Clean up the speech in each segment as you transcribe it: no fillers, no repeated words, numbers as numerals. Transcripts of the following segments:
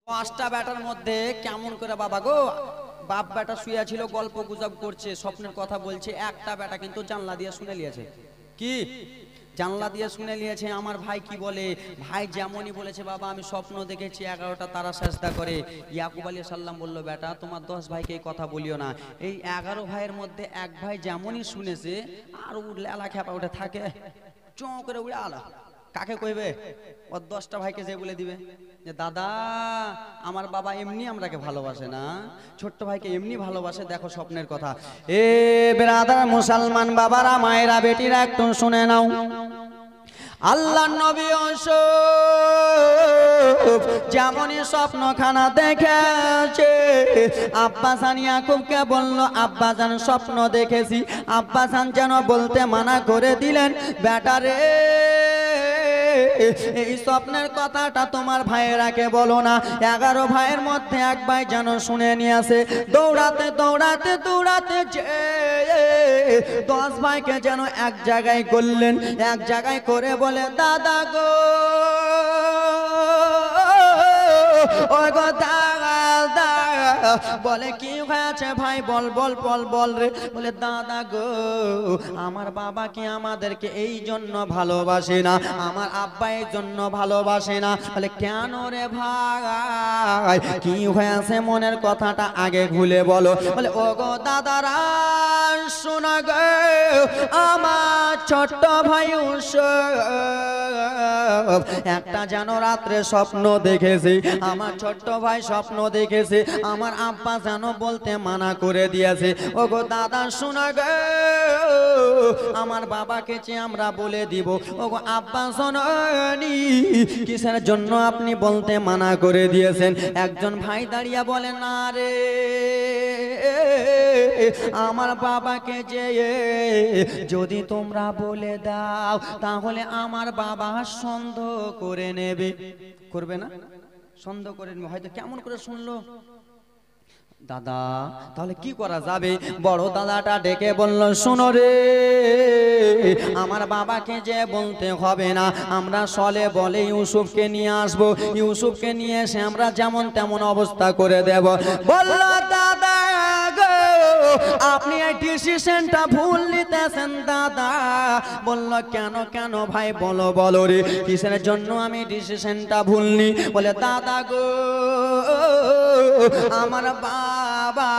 পাঁচটা বেটার মধ্যে কেমন করে বাবা গো বাপ বেটা শুয়ে ছিল, গল্প গুজব করছে, স্বপ্নের কথা বলছে। একটা বেটা কিন্তু জানলা দিয়ে শুনে নিয়েছে। কি জানলা দিয়ে শুনে নিয়েছে আমার ভাই কি বলে। ভাই যেমনই বলেছে, বাবা আমি স্বপ্ন দেখেছি 11টা তারা সাজদা করে। ইয়াকুব আলাইহিস সালাম বলল, বেটা তোমার 10 ভাইকে এই কথা বলিও না। এই 11 ভাইয়ের মধ্যে এক ভাই যেমনই শুনেছে আর উঠলে আলা খেপা উঠে থাকে, চোঁ করে উড়ে আলা। কাকে কইবে? ওর 10টা ভাইকে যে বলে দিবে যে দাদা আমার বাবা এমনি আমরাকে ভালোবাসে না, ছোট্ট ভাইকে এমনি ভালোবাসে, দেখো স্বপ্নের কথা। এ ব্রাদার মুসলমান বাবারা, মায়েরা, বেটিরা একটু শুনে নাও। আল্লাহর নবী ইউসুফ যেমনই স্বপ্নখানা দেখেছে, আব্বাসান ইয়াকুবকে বলল, আব্বাজান স্বপ্ন দেখেছি। আব্বাসান যেন বলতে মানা করে দিলেন, বেটারে এই স্বপ্নের কথাটা তোমার ভাইয়েরাকে বলো না। 11 ভাইয়ের মধ্যে এক ভাই যেন শুনে নিয়েছে। দৌড়াতে দৌড়াতে দৌড়াতে যে 10 ভাইকে যেন এক জায়গায় করলেন, এক জায়গায় করে বলে, দাদা গো ও গো দাদা, বলে কি হয়েছে ভাই, বল বল বল বল রে। বলে দাদা গো আমার বাবা কি আমাদেরকে এই জন্য ভালোবাসে না, আমার আব্বা এই জন্য ভালোবাসে না। বলে কেন রে ভাই, কি হয়েছে মনের কথাটা আগে খুলে বলো। বলে ও গো দাদারা শোনা গো, আমার ছোট্ট ভাই ইউসুফ একটা যেন রাত্রে স্বপ্ন দেখেছে। আমার ছোট্ট ভাই স্বপ্ন দেখেছে, আমার আব্বা যেন বলতে মানা করে দিয়েছে। ও গো দাদা শোনা গো, আমার বাবাকে চেয়ে আমরা বলে দিব। ও গো আব্বা শোনি, কিসের জন্য আপনি বলতে মানা করে দিয়েছেন? একজন ভাই দাঁড়িয়ে বলে, না রে আমার বাবাকে যে যদি তোমরা বলে দাও তাহলে আমার বাবা সন্দেহ করে নেবে। করবে না? সন্দেহ করে নেবে। হয়তো কেমন করে শুনলো দাদা, তাহলে কি করা যাবে? বড় দাদাটা ডেকে বলল, শোনো রে আমার বাবাকে যে বলতে হবে না, আমরা সলে বলে ইউসুফকে নিয়ে আসবো। ইউসুফকে নিয়ে এসে আমরা যেমন তেমন অবস্থা করে দেব। বলল দাদা গো আপনি এই ডিসিশনটা ভুল নিতেছেন দাদা। বলল কেন কেন ভাই বলো বলো রে, কিসের জন্য আমি ডিসিশনটা ভুল নি? বলে দাদা গো আমার বাবা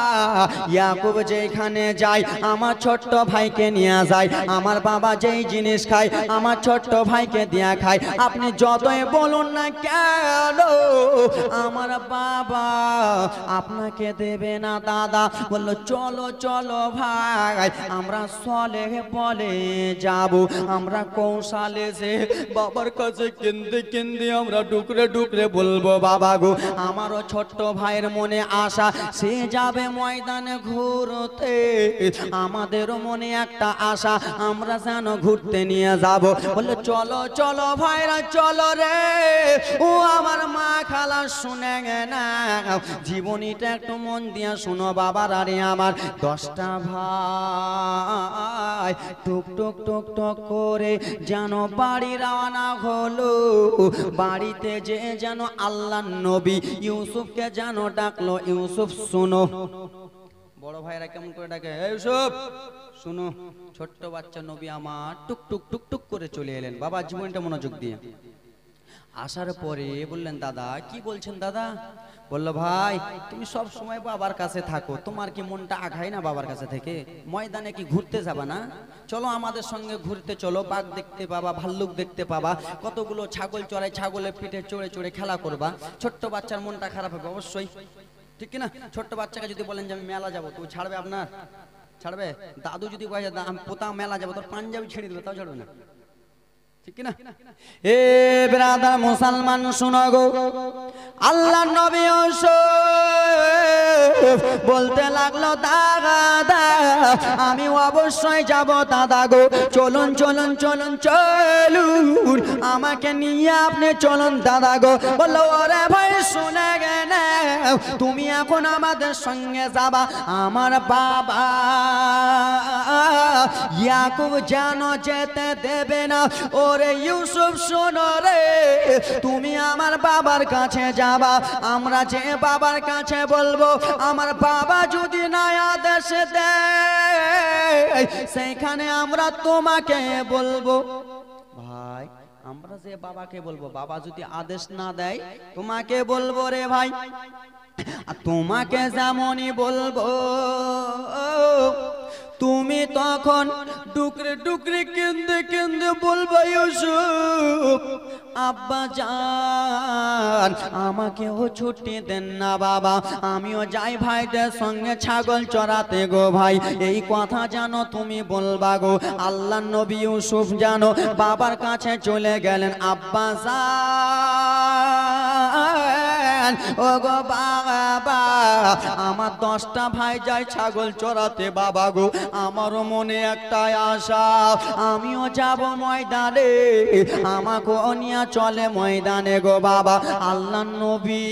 ইয়াকুব যেখানে যায় আমার ছোট্ট ভাইকে নিয়ে যায়, আমার বাবা যেই জিনিস খায় আমার ছোট্ট ভাইকে দিয়া খায়। আপনি যতই বলুন না কেন আমার বাবা আপনাকে দেবে না দাদা। বললো চলো চলো ভাই আমরা সলে বলে যাব, আমরা কৌশলে যে বাবার কাছে কিনতে কিনতে আমরা ডুকরে ডুকরে বলবো, বাবা গো আমারও ছোট্ট ভাইয়ের মনে আশা সে যাবে ময়দানে ঘুরতে, আমাদেরও মনে একটা আশা আমরা যেন ঘুরতে নিয়ে যাব। বললো চলো চলো ভাইরা চলো রে। ও আমার মা খালা শুনে না, জীবনীটা একটু মন দিয়ে শুনো বাবার। আরে আমার 10টা ভাই টুক টুক টুক টুক করে যেন বাড়ি রওনা হলো। বাড়িতে যে যেন আল্লাহর নবী ইউসুফকে যেন ডাকলো, ইউসুফ শুনো। বড় ভাইরা কেমন করে ডাকে, ইউসুফ শুনো। ছোট্ট বাচ্চা নবী আমার টুক টুক টুক টুক করে চলে এলেন। বাবা জীবনটা মনোযোগ দিয়ে আসার পরে বললেন, দাদা কি বলছেন দাদা? বললো ভাই তুমি সব সময় বাবার কাছে থাকো, তোমার কি মনটা আঘায় না বাবার কাছে থেকে? ময়দানে কি ঘুরতে যাবা না? চলো আমাদের সঙ্গে ঘুরতে চলো, বাঘ দেখতে পাবা, ভাল্লুক দেখতে পাবা, কতগুলো ছাগল চড়াই, ছাগলের পিঠে চড়ে চড়ে খেলা করবা। ছোট্ট বাচ্চার মনটা খারাপ হবে অবশ্যই, ঠিক কিনা? ছোট্ট বাচ্চাকে যদি বলেন যে আমি মেলা যাবো, তো ছাড়বে আপনার? ছাড়বে? দাদু যদি বলে আমি পোতা মেলা যাবো, তোর পাঞ্জাবি ছেড়ে দিবে, তাও ছাড়বে না, ঠিক কিনা? এ ব্রাদার মুসলমান শুনো গো, আল্লাহর নবী ইউসুফ বলতে লাগলো, দাদা আমি অবশ্যই যাব দাদা গো, চলুন চলুন চলুন চলুন আমাকে নিয়ে আপনি চলুন দাদা গো। বললো ওরে ভাই শুনে গেলে তুমি এখন আমাদের সঙ্গে যাবা। আমার বাবা ইয়াকুব যেন যেতে দেবে না। ওরে ইউসুফ শোনো রে, তুমি আমার বাবার কাছে যাবা। আমরা যে বাবার কাছে বলবো, আমার বাবা যদি না আদেশ দেয় সেইখানে আমরা তোমাকে বলবো। ভাই আমরা যে বাবাকে বলবো, বাবা যদি আদেশ না দেয় তোমাকে বলবো রে ভাই। তোমাকে যেমনই বলবো তুমি তখন ডুকরে ডুকরে কেঁদে কেঁদে বলবো, ইউসুফ আব্বা জান আমাকেও ছুটি দেন না বাবা, আমিও যাই ভাইদের সঙ্গে ছাগল চড়াতে গো ভাই। এই কথা জানো তুমি বলবা গো। আল্লাহর নবী ইউসুফ জানো বাবার কাছে চলে গেলেন। আব্বা জান ও গো বাবা, আমার 10টা ভাই যায় ছাগল চড়াতে বাবা গো। আমারও মনে একটাই আশা, আমিও যাব ময়দানে, আমাকেও নিয়ে চলে ময়দানে গো বাবা। আল্লাহর নবী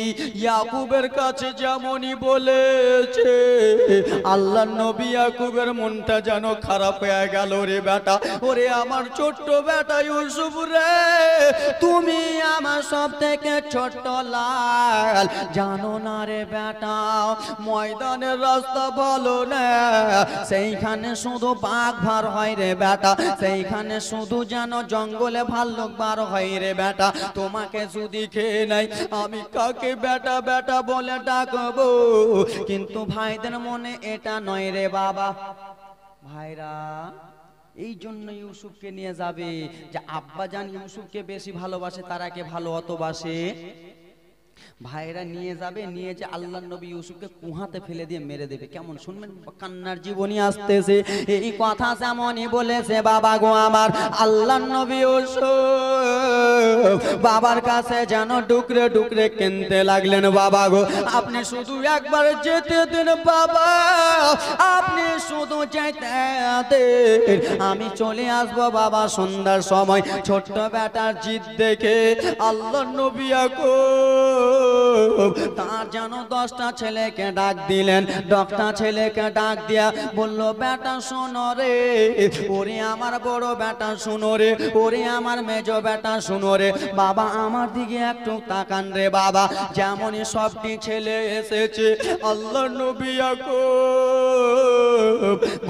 ইয়াকুবের কাছে যেমনই বলেছে, আল্লাহর নবী ইয়াকুবের মনটা যেন খারাপ হয়ে গেল রে বেটা। ওরে আমার ছোট্ট বেটা ইউসুফ রে, তুমি আমার সব থেকে ছোট্ট লাল, জানো না রে বেটা ময়দানের রাস্তা ভালো না, সেইখানে শুধু বাঘ ভার হয় রে বেটা, সেইখানে শুধু যেন জঙ্গলে ভাল্লুক বার হয় রে বেটা। তোমাকে যদি খেয়ে নাই আমি কাকে বেটা বেটা বলে ডাকবো? কিন্তু ভাইদের মনে এটা নয় রে বাবা। ভাইরা এই জন্য ইউসুফকে নিয়ে যাবে যে আব্বা জান ইউসুফকে বেশি ভালোবাসে, তারাকে ভালো অতবাসে। ভাইরা নিয়ে যাবে, নিয়ে যে আল্লাহর নবী ইউসুফকে কুহাতে ফেলে দিয়ে মেরে দেবে। কেমন শুনবেন, কান্নার জীবনী আসতেছে। এই কথা যেমনই বলেছে বাবা গো আমার, আল্লাহর নবী ইউসুফ বাবার কাছে যেন ডুকরে ডুকরে কেনতে লাগলেন। বাবা গো আপনি শুধু একবার যেতে দিন বাবা, আপনি শুধু যেতে দেন, আমি চলে আসবো বাবা সন্ধ্যার সময়। ছোট্ট বেটার জিদ দেখে আল্লাহর নবী তার যেন 10টা ছেলেকে ডাক দিলেন। 10টা ছেলেকে ডাক দিয়া বলল, বেটা শোনো রে, ওরে আমার বড় বেটা শোনো রে, ওরে আমার মেজ বেটা শোনো রে, বাবা আমার দিকে একটু তাকান রে বাবা। যেমনই সবটি ছেলে এসেছে আল্লাহর নবী ইয়াকুব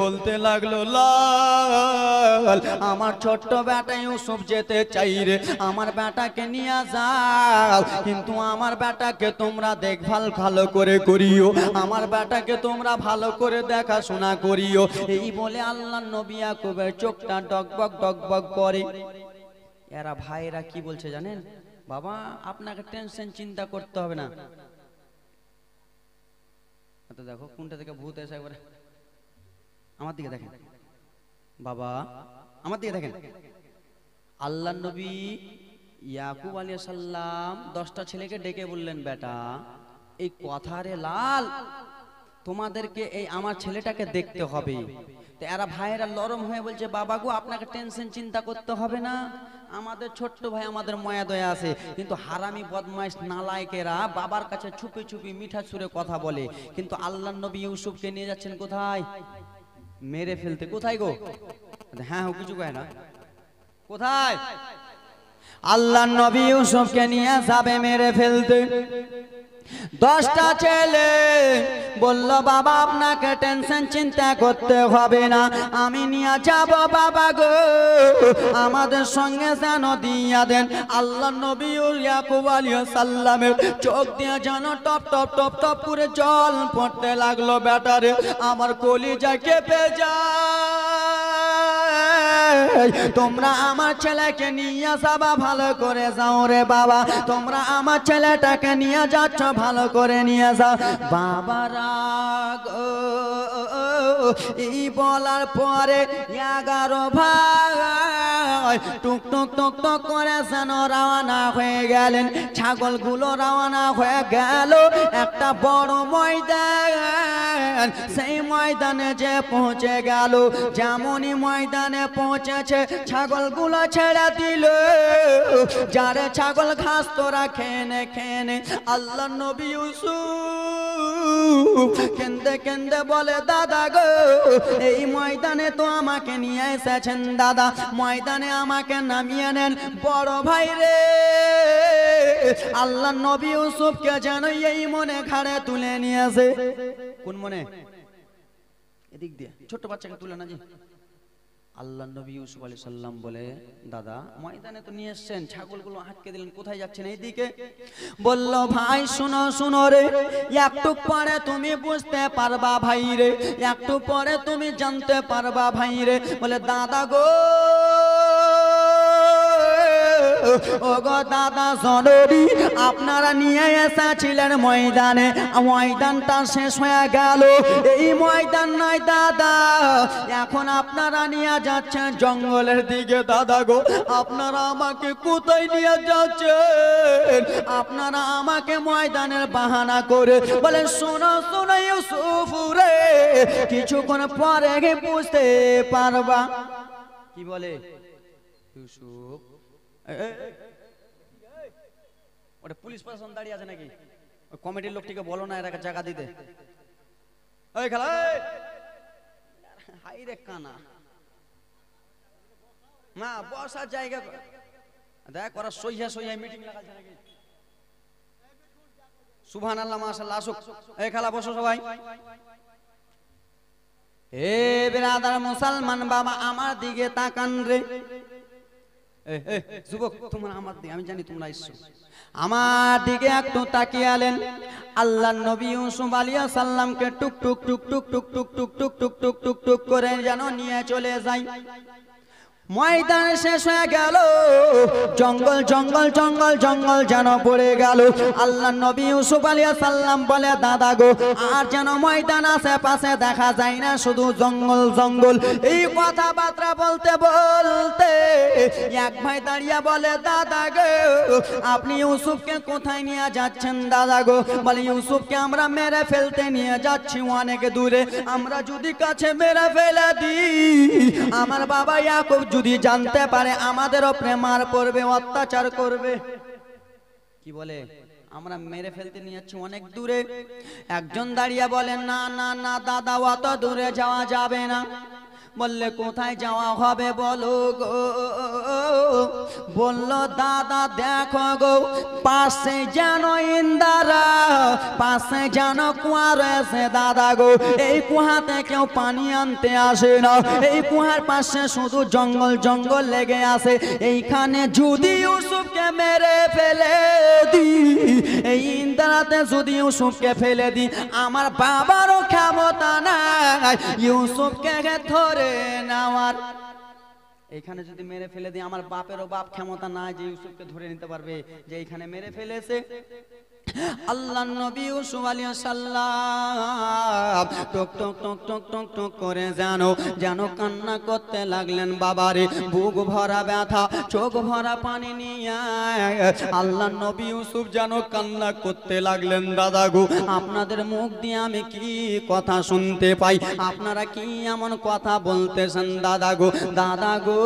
বলতে লাগলো, লাল আমার ছোট্ট বেটা ইউসুফ যেতে চাই রে, আমার বেটাকে নিয়ে যাও, কিন্তু আমার বেটাকে তোমরা দেখভাল ভালো করে করিও, আমার বেটাকে তোমরা ভালো করে দেখাশোনা করিও। এই বলে আল্লাহর নবী ইয়াকুবের চোখটা ডগবগ ডগবগ করে। এরা ভাইরা কি বলছে জানেন, বাবা আপনাকে টেনশন চিন্তা করতে হবে না। তো দেখো কোনটা থেকে ভূত এসে একবারে আমার দিকে দেখেন, বাবা আমার দিকে দেখেন। আল্লাহর নবী ইয়াকুব আলাইহিস সালাম 10টা ছেলেকে ডেকে বললেন, বেটা এই কথা রে লাল, তোমাদেরকে এই আমার ছেলেটাকে দেখতে হবে। তো এরা ভাইয়েরা নরম হয়ে বলছে, বাবা গো আপনাকে টেনশন চিন্তা করতে হবে না, আমাদের ছোট্ট ভাই আমাদের মায়া দয়া আছে। কিন্তু হারামি বদমাইশ নালায়েকেরা বাবার কাছে ছুপি ছুপি মিঠা সুরে কথা বলে। কিন্তু আল্লাহর নবী ইউসুফকে নিয়ে যাচ্ছেন কোথায়? মেরে ফেলতে। কোথায় গো? হ্যাঁ কিছু কয় না, কোথায়? আল্লাহর নবী ইউসুফকে নিয়ে যাবে মেরে ফেলতে। 10টা ছেলে বলল, বাবা আপনাকে টেনশন চিন্তা করতে হবে না, আমি নিয়ে যাব বাবা গো, আমাদের সঙ্গে যেন দিয়া দেন। আল্লাহর নবী ইয়াকুব আলাইহিস সালামের চোখ দিয়ে যেন টপ টপ টপ টপ করে জল পড়তে লাগলো। বেটারে আমার কলিজা কেঁপে যায়, তোমরা আমার ছেলেকে নিয়ে যাবা, ভালো করে যাও রে বাবা, তোমরা আমার ছেলেটাকে নিয়ে যাচ্ছ, ভালো করে নিয়ে যাও। বাবারা এই বলার পরে 11 ভাই টুক টুক টুক টুক করে যেন রওনা হয়ে গেলেন। ছাগলগুলো রওনা হয়ে গেল একটা বড় ময়দান। সেই ময়দানে যে পৌঁছে গেল, যেমনই ময়দানে পৌঁছেছে ছাগলগুলো ছেড়ে দিল। যারে ছাগল ঘাস তোরা খেনে খেনে আল্লাহর নবী ইউসুফ কেন্দে কেন্দে বলে দাদা গো এই ময়দানে তো আমাকে নিয়ে এসেছেন দাদা, ময়দানে আমাকে নামিয়ে নেন। বড় ভাই রে আল্লাহ নবী ইউসুফকে যেন এই মনে ঘাড়ে তুলে নিয়েছে। কোন মনে? এদিক দিয়ে ছোট বাচ্চাকে তুলে না জি। আল্লাহ নবী ইউসুফ আলাইহিস সালাম বলে দাদা ময়দানে তো নিয়ে এসেছেন, ছাগলগুলো আটকে দিলেন, কোথায় যাচ্ছেন? এইদিকে। বলল ভাই শুনো শুনো রে, একটু পরে তুমি বুঝতে পারবা ভাই রে, একটু পরে তুমি জানতে পারবা ভাই রে। বলে দাদা গো ও গো দাদা জননী, আপনারা নিয়ে এসেছিলেন ময়দানে, ময়দানটা শেষ হয়ে গেল, এই ময়দান নাই দাদা, এখন আপনারা নিয়ে যাচ্ছেন জঙ্গলের দিকে। দাদা গো আপনারা আমাকে কোথায় নিয়ে যাচ্ছেন? আপনারা আমাকে ময়দানের বাহানা করে। বলে শোনো শোনো ইউসুফ রে, কিছুক্ষণ পরে বুঝতে পারবা। কি বলে ইউসুফ? ওটা পুলিশ প্রশাসন দাঁড়িয়ে আছে নাকি? ওই কমিটির লোকটিকে বলো না এর জায়গা দিতে। ওই খেলা হাই রে কানা না বসার জায়গা দেখ, ওরা সইয়া সইয়া মিটিং লাগাচ্ছে নাকি? সুবহানাল্লাহ মাশাআল্লাহ। আসুক এই খেলা বসো সবাই। এ বিরাদার মুসলমান বাবা আমার দিকে তাকান রে। যুবক তোমরা আমার দিকে, আমি জানি তোমরা এসছো, আমার দিকে একটু তাকিয়ালেন। আল্লাহ নবী ইউসুফ আলাইহিস সালামকে টুক টুক টুক টুক টুক টুক টুক টুক টুক টুক টুক টুক করে যেন নিয়ে চলে যায়। ময়দান শেষ হয়ে গেল, জঙ্গল জঙ্গল জঙ্গল জঙ্গল যেন পড়ে গেল। আল্লাহ নবী ইউসুফ আলাইহিস সালাম বলে দাদা গো আর যেন ময়দান আশেপাশে দেখা যায় না, শুধু জঙ্গল জঙ্গল। এই কথাবার্তা বলতে বলতে এক ভাই দাঁড়িয়ে বলে দাদা গো আপনি ইউসুফকে কোথায় নিয়ে যাচ্ছেন? দাদা গো বলে ইউসুফকে আমরা মেরে ফেলতে নিয়ে যাচ্ছি অনেক দূরে, আমরা যদি কাছে মেরে ফেলে দিই আমার বাবা ইয়াকুব যদি জানতে পারে আমাদেরও প্রেমার পড়বে, অত্যাচার করবে। কি বলে আমরা মেরে ফেলতে নিয়ে যাচ্ছি অনেক দূরে। একজন দাঁড়িয়ে বলে না না না দাদা অত দূরে যাওয়া যাবে না। বললে কোথায় যাওয়া হবে বলো গো? বলল দাদা দেখো গো পাশে যেন ইন্দারা, পাশে যেন কুয়া রয়েছে দাদা গো, এই কুয়াতে কেউ পানি আনতে আসে না, এই কুয়ার পাশে শুধু জঙ্গল জঙ্গল লেগে আছে। এইখানে যদি ইউসুফকে মেরে ফেলে দি, এই ইন্দারাতে যদি ইউসুফকে ফেলে দি আমার বাবারও ক্ষমতা নাই ইউসুফকে ধরে নেওয়ার। এইখানে যদি মেরে ফেলে দিই আমার বাপেরও বাপ ক্ষমতা নাই যে ইউসুফকে ধরে নিতে পারবে, যে এইখানে মেরে ফেলেছে। আল্লাহ নবী ইউসুফ আলাইহিস সালাম টক টক টক টক টক টক করে যেন কান্না করতে লাগলেন। বাবারে বুক ভরা ব্যথা, চোখ ভরা পানি নিয়ে আল্লাহ নবী ইউসুফ যেন কান্না করতে লাগলেন। দাদা গো আপনাদের মুখ দিয়ে আমি কি কথা শুনতে পাই, আপনারা কি এমন কথা বলতেছেন? দাদা গো দাদা গো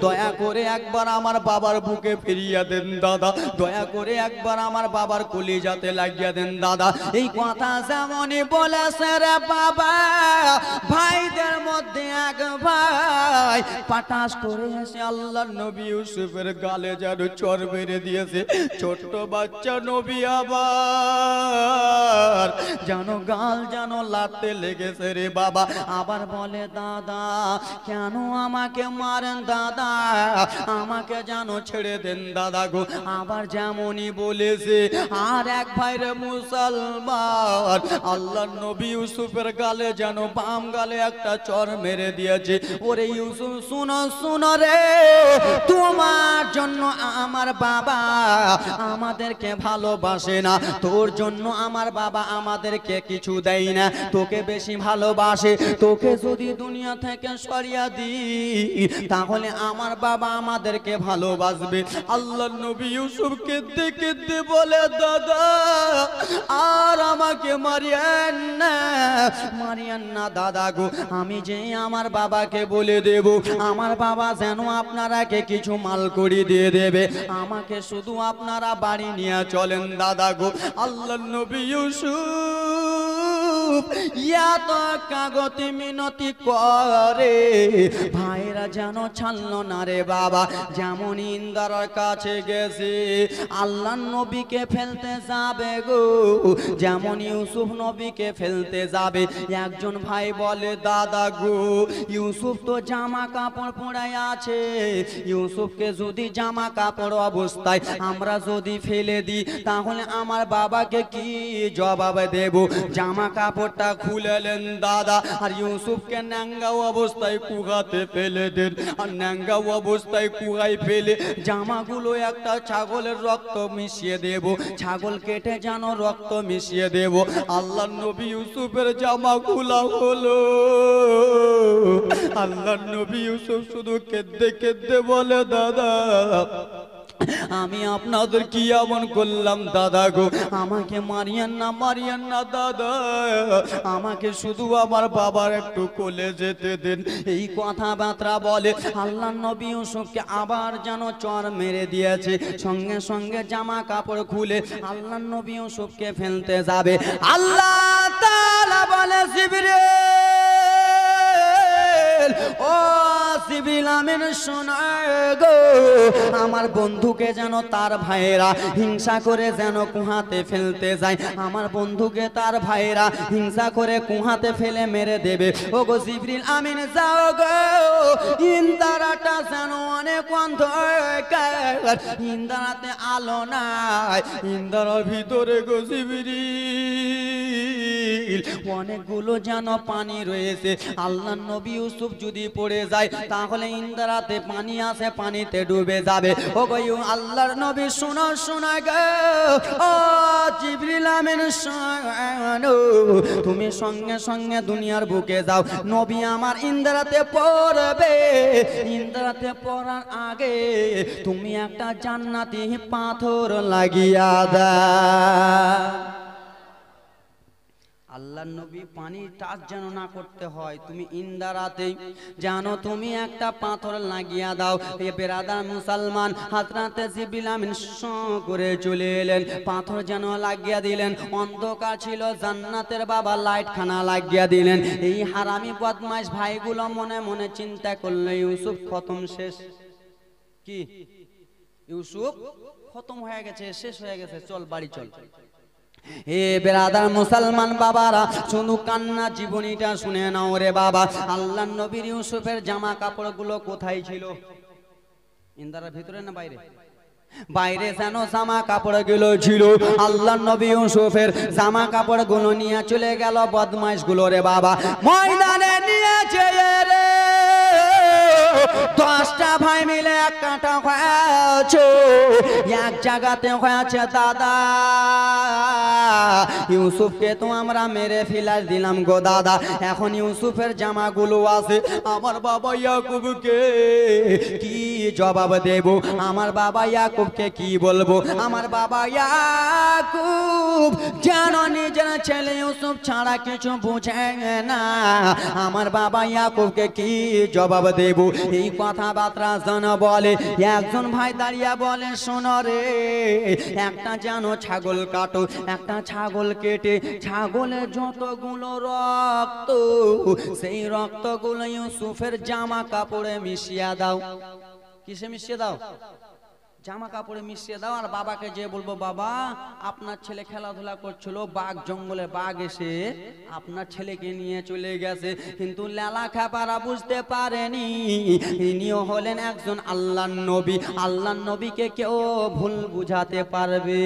দয়া করে একবার আমার বাবার বুকে ফিরিয়ে দেন দাদা, দয়া করে একবার আমার বাবার কলিজাতে লাগিয়ে দেন দাদা। এই কথা যেমনই বলেছে রে বাবা, ভাইদের মধ্যে এক ভাই পাটাস করে এসে আল্লাহ নবী ইউসুফের গালে যেন চর মেরে দিয়েছে। ছোট্ট বাচ্চা নবী আবার যেন গাল যেন লাতে লেগেছে রে বাবা। আবার বলে দাদা কেন আমাকে মারেন দাদা, আমাকে যেন ছেড়ে দেন দাদা গো। আবার যেমনই বলেছে আর এক ভাইরে মুসলমান আল্লাহ নবী ইউসুফের গালে যেন বাম গালে একটা চর মেরে দিয়েছে। ওরে ইউসুফ শুনো শুনো রে, তোমার জন্য আমার বাবা আমাদেরকে ভালোবাসে না, তোর জন্য আমার বাবা আমাদেরকে কিছু দেয় না, তোকে বেশি ভালোবাসে। তোকে যদি দুনিয়া থেকে সরিয়ে দিই তাহলে আমার বাবা আমাদেরকে ভালোবাসবে। আল্লাহর নবী ইউসুফ কেঁদে কেঁদে বলে, দাদা আর আমাকে মারিয়েন না দাদা গো, আমি যে আমার বাবাকে বলে দেব আমার বাবা যেন আপনারাকে কিছু মাল করি দিয়ে দেবে, আমাকে শুধু আপনারা বাড়ি নিয়ে চলেন দাদা গো। আল্লাহর নবী ইউসুফ এত কাগতি মিনতি করে, ভাইরা যেন ছাড়লো না রে বাবা। যেমন ইন্দ্রার কাছে গেছে আল্লাহর নবীকে ফেলতে যাবে গো, যেমন ইউসুফ নবীকে ফেলতে যাবে, একজন ভাই বলে, দাদা গো ইউসুফ তো জামা কাপড় পরাই আছে, ইউসুফকে যদি জামা কাপড় অবস্থায় আমরা যদি ফেলে দিই তাহলে আমার বাবাকে কি জবাব দেব? জামা কাপড়টা খুলেলেন দাদা, আর ইউসুফকে ন্যাঙ্গা অবস্থায় কুয়াতে ফেলে দেন। আর ন্যাঙ্গা অবস্থায় কুয়ায় ফেলে জামাগুলো একটা ছাগলের রক্ত মিশিয়ে দেব, ছাগল কেটে যেন রক্ত মিশিয়ে দেব। আল্লাহর নবী ইউসুফের জামা খোলা হলো। আল্লাহর নবী ইউসুফ শুধু কেঁদে কেঁদে বলে, দাদা আমি আপনাদের কি এমন করলাম দাদা গো, আমাকে মারিয়েন না দাদা, আমাকে শুধু আমার বাবার একটু কোলে যেতে দেন। এই কথাবার্তা বলে আল্লাহর নবী ইউসুফকে আবার যেন চর মেরে দিয়েছে। সঙ্গে সঙ্গে জামা কাপড় খুলে আল্লাহর নবী ইউসুফকে ফেলতে যাবে। আল্লাহ তাআলা বলে, জিবরিল ও জিবরিল আমিন শোনো গো, আমার বন্ধুকে যেন তার ভাইয়েরা হিংসা করে যেন কুহাতে ফেলতে যায়, আমার বন্ধুকে তার ভাইয়েরা হিংসা করে কুহাতে ফেলে মেরে দেবে। ও গো জিবরিল আমিন যাও গো, ইন্দারাটা যেন অনেক অন্ধকার, ইন্দারাতে আলো নাই, ইন্দারার ভিতরে গো জিবরিল অনেকগুলো যেন পানি রয়েছে। আল্লাহর নবী ইউসুফ যদি পড়ে যায় তাহলে ইন্দারাতে পানি আছে, পানিতে ডুবে যাবে। ও গো আল্লাহর নবী শোনো গো, ও জিবরিল আমিন শোনো, তুমি সঙ্গে সঙ্গে দুনিয়ার বুকে যাও, নবী আমার ইন্দারাতে পড়বে, ইন্দারাতে পড়ার আগে তুমি একটা জান্নাতি পাথর লাগিয়া দাও। আল্লাহর নবী পানি টাচ যেন না করতে হয়, তুমি ইন্দারাতে জানো তুমি একটা পাথর লাগিয়া দাও। এ বেরাদার মুসলমান, হযরতে জিবরিল আমিন করে চলে এলেন, পাথর যেন লাগিয়া দিলেন। অন্ধকার ছিল, জান্নাতের বাবা লাইট খানা লাগিয়া দিলেন। এই হারামি বদমাইশ ভাইগুলো মনে মনে চিন্তা করলো, ইউসুফ খতম, শেষ। কি ইউসুফ খতম হয়ে গেছে, শেষ হয়ে গেছে, চল বাড়ি চল। হে বেরাদার মুসলমান বাবারা, শুধু কান্না জীবনীটা শুনে নাও রে বাবা। আল্লাহর নবীর ইউসুফের জামা কাপড়গুলো কোথায় ছিল? ইন্দারার ভিতরে না বাইরে? বাইরে যেন জামা কাপড় গুলো ছিল। আল্লাহর নবী ইউসুফের জামা কাপড় গুলো নিয়ে চলে গেল বদমাইশ গুলো রে বাবা, ময়দানে নিয়েছে রে। 10টা ভাই মিলে এক কাঁটা হয়েছে, এক জায়গাতে হয়েছে। দাদা ইউসুফকে তো আমরা মেরে ফেলাই দিলাম গো দাদা, এখন ইউসুফের জামাগুলো আছে, আমার বাবা ইয়াকুবকে কি জবাব দেব? আমার বাবা ইয়াকুবকে কি বলবো? আমার বাবা ইয়াকুব যেন নিজের ছেলে ইউসুফ ছাড়া কিছু বুঝে না, আমার বাবা ইয়াকুবকে কি জবাব দেব? এই কথাবার্তা যেন বলে। একজন ভাই দাঁড়িয়ে বলে, শোনো রে, একটা যেন ছাগল কাটো, একটা ছাগল কেটে ছাগলের যতগুলো রক্ত, সেই রক্তগুলো ইউসুফের জামা কাপড়ে মিশিয়ে দাও। কিসে মিশিয়ে দাও? জামা কাপড়ে মিশিয়ে দাও। আর বাবাকে যে বলবো, বাবা আপনার ছেলে খেলাধুলা করছিল, বাঘ জঙ্গলে বাঘ এসে আপনার ছেলেকে নিয়ে চলে গেছে, কিন্তু লেলা খাপারা বুঝতে পারেনি ইনিও হলেন একজন আল্লাহর নবী। আল্লাহর নবীকে কেউ ভুল বুঝাতে পারবে?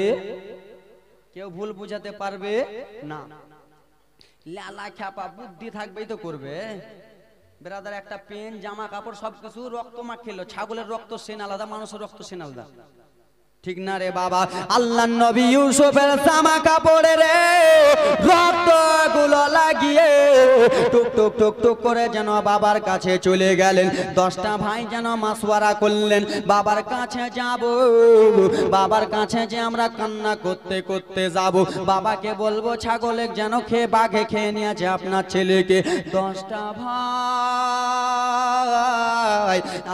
কেউ ভুল বুঝাতে পারবে না। লেলা খাপা বুদ্ধি থাকবেই তো করবে। বেরাদার, একটা পেন জামা কাপড় সবকিছু রক্ত মাখিল, ছাগলের রক্ত সেন আলাদা, মানুষের রক্ত সেন আলাদা। ঠিক না রে বাবা? আল্লাহ নবী ইউসুফের জামা কাপড়ে রে রক্তগুলো লাগিয়ে টুক টুক টুক টুক করে যেন বাবার কাছে চলে গেলেন। 10টা ভাই যেন মাসওয়ারা করলেন বাবার কাছে যাব, বাবার কাছে যে আমরা কান্না করতে করতে যাব, বাবাকে বলবো ছাগলে যেন খেয়ে বাঘে খেয়ে নিয়েছে আপনার ছেলেকে। 10টা ভাই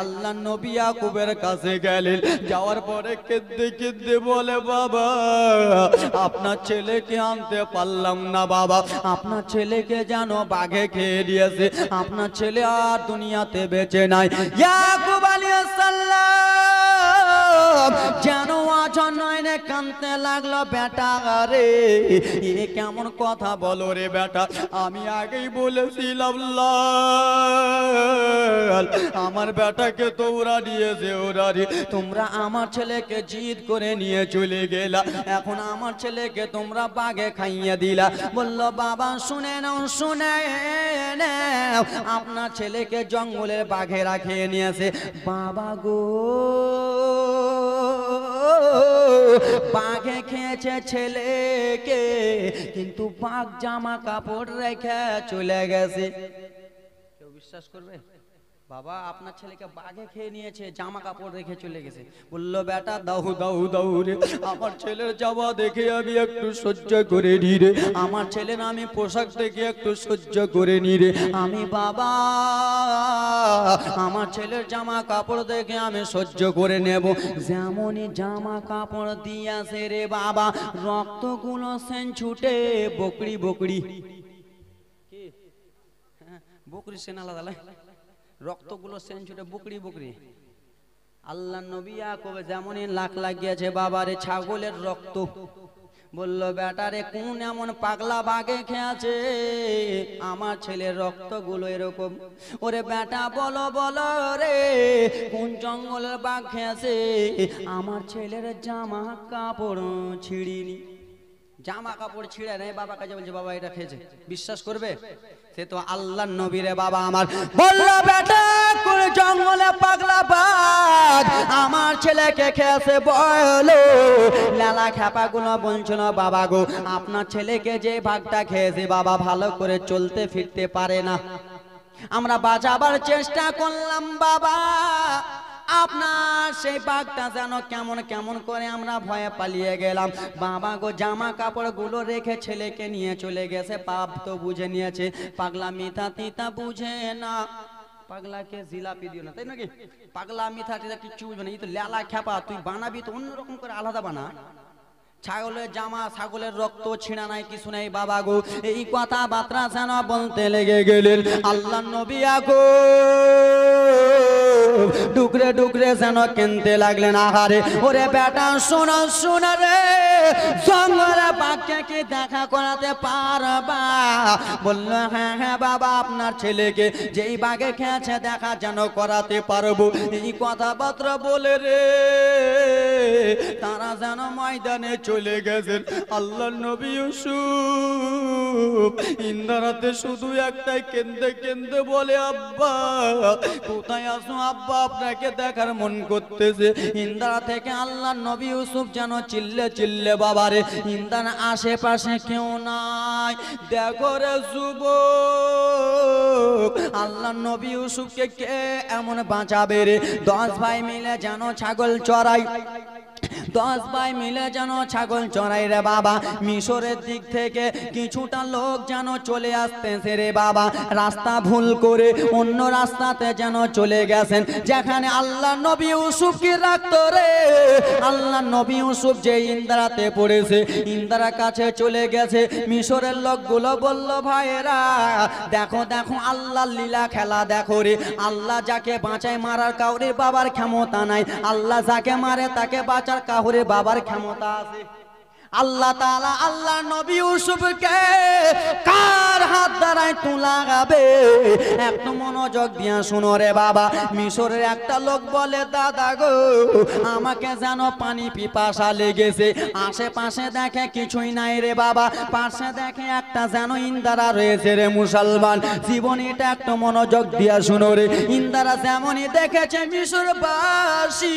আল্লাহ নবী ইয়াকুবের কাছে গেলেন, যাওয়ার পরে কেঁদে কেঁদে বলে বাবা আপনার ছেলেকে আনতে পারলাম না বাবা, আপনার ছেলেকে যেন বাঘে খেয়ে দিয়েছে, আপনার ছেলে আর দুনিয়াতে বেঁচে নাই। ইয়াকুব আলাইহিস সালাম যেন নয়নে কাঁদতে লাগলো, বেটা রে এ কেমন কথা বলো রে বেটা, আমি আগেই বলেছিলাম আমার বেটাকে তো ওরা নিয়েছে, ওরা তোমরা আমার ছেলেকে জিদ করে নিয়ে চলে গেলা, এখন আমার ছেলেকে তোমরা বাঘে খাইয়ে দিলা। বলল বাবা শুনে নাও, শুনে নাও, আপনার ছেলেকে জঙ্গলের বাঘেরা খেয়ে নিয়েছে। বাবা গো বাঘে খেয়েছে ছেলেকে, কিন্তু বাঘ জামা কাপড় রেখে চলে গেছে। কেউ বিশ্বাস করবে? বাবা আপনার ছেলেকে বাঘে খেয়ে নিয়েছে, জামা কাপড় রেখে চলে গেছে। বললো বেটা দাও দাও দাও রে, আমার ছেলের যাওয়া দেখে আমি একটু সহ্য করে নি রে, আমার ছেলের আমি পোশাক দেখে একটু সহ্য করে নি রে, আমি বাবা আমার ছেলের জামা কাপড় দেখে আমি সহ্য করে নেব। যেমনই জামা কাপড় দিয়েছে রে বাবা, রক্তগুলো সেন ছুটে বকরি বকরি, বকরি সেন আলাদা রক্তগুলো সেন ছুটে বকরি বকরি। আল্লাহ নবী ইয়াকুব যেমনই লাখ লাগিয়েছে বাবারে ছাগলের রক্ত। বলল বেটারে কোন এমন পাগলা বাঘে খেয়েছে আমার ছেলের রক্তগুলো এরকম? ওরে বেটা বলো বলো রে কোন জঙ্গলের বাঘ খেয়েছে আমার ছেলের জামা কাপড় ছিঁড়িনি? জামা কাপড় ছিঁড়ে নেই, বাবা কাছে বলছে বাবা এটা খেয়েছে। বিশ্বাস করবে? সে তো আল্লাহর নবী রে বাবা আমার। বললো বেটা কোন জঙ্গলে পাগলা বাঘ আমার ছেলেকে খেয়েছে বলো? লালা খেপা গুলো বলছিল বাবা গো আপনার ছেলেকে যে বাঘটা খেয়েছে বাবা ভালো করে চলতে ফিরতে পারে না, আমরা বাঁচাবার চেষ্টা করলাম বাবা, আপনার সেই বাঘটা যেন কেমন কেমন করে আমরা ভয়ে পালিয়ে গেলাম। বাবা গো জামা কাপড় গুলো রেখে ছেলেকে নিয়ে চলে গেছে, পাপ তো বুঝে নিয়েছে, পাগলা মিথ্যা তিতা বুঝে না। পাগলাকে জিলাপি দিও না, তাই নাকি? পাগলা মিথ্যা তিতা কিচ্ছু বুঝবে না, এই তো লেলা খেপা, তুই বানাবি তো অন্যরকম করে আলাদা বানা। ছাগলের জামা ছাগলের রক্ত ছিঁড়া নাই কিছু নাই বাবা গো, এই কথা বার্তা যেন বলতে লেগে গেলেন। আল্লাহ নবী ডুকরে ডুকরে যেন কেনতে লাগলেন, আহারে ওরে বেটা শোনো শোনো রে জঙ্গলে বাঘকে কি দেখা করাতে পারবা? বলল হ্যাঁ হ্যাঁ বাবা আপনার ছেলেকে যেই বাঘে খেয়েছে দেখা যেন করাতে পারবো। এই কথাবার্তা বলে রে তারা যেন ময়দানে চলে গেছেন। আল্লাহ নবী ইউসুফ ইন্দারাতে শুধু একটাই কেন্দে কেন্দে বলে আব্বা কোথায় আসো আব্বা আপনাকে দেখার মন করতেছে। ইন্দারা থেকে আল্লাহ নবী ইউসুফ যেন চিল্লে চিল্লে বাবারে ইন্দার আশেপাশে কেউ নাই, দেখো রে যুবক আল্লাহ নবী ইউসুফকে কে এমন বাঁচাবে রে? 10 ভাই মিলে যেন ছাগল চড়াই, 10 ভাই মিলে যেন ছাগল চড়াই রে বাবা। মিশরের দিক থেকে কিছুটা লোক যেন চলে আসতেছে রে বাবা, রাস্তা ভুল করে অন্য রাস্তাতে যেন চলে গেছেন, যেখানে আল্লাহ নবী ইউসুফ কি রাখতো রে। আল্লাহ নবী ইউসুফ যে ইন্দারাতে পড়েছে ইন্দারার কাছে চলে গেছে। মিশরের লোকগুলো বলল ভাইয়েরা দেখো দেখো আল্লাহর লীলা খেলা দেখো রে, আল্লাহ যাকে বাঁচায় মারার কাউরে বাবার ক্ষমতা নাই, আল্লাহ যাকে মারে তাকে বাঁচার কাউরে বাবার ক্ষমতা আছে। আল্লাহ তাআলা আল্লাহ নবী ইউসুফকে কার হাত দ্বারাই লাগাবে একটু মনোযোগ দিয়া শুনো রে বাবা। মিশরের একটা লোক বলে দাদা গো আমাকে যেন পানি পিপাসা লেগেছে, আশেপাশে দেখে কিছুই নাই রে বাবা, পাশে দেখে একটা যেন ইন্দারা রয়েছে রে মুসলমান। জীবনীটা একটু মনোযোগ দিয়া শুনো রে। ইন্দারা যেমনই দেখেছে মিশরবাসী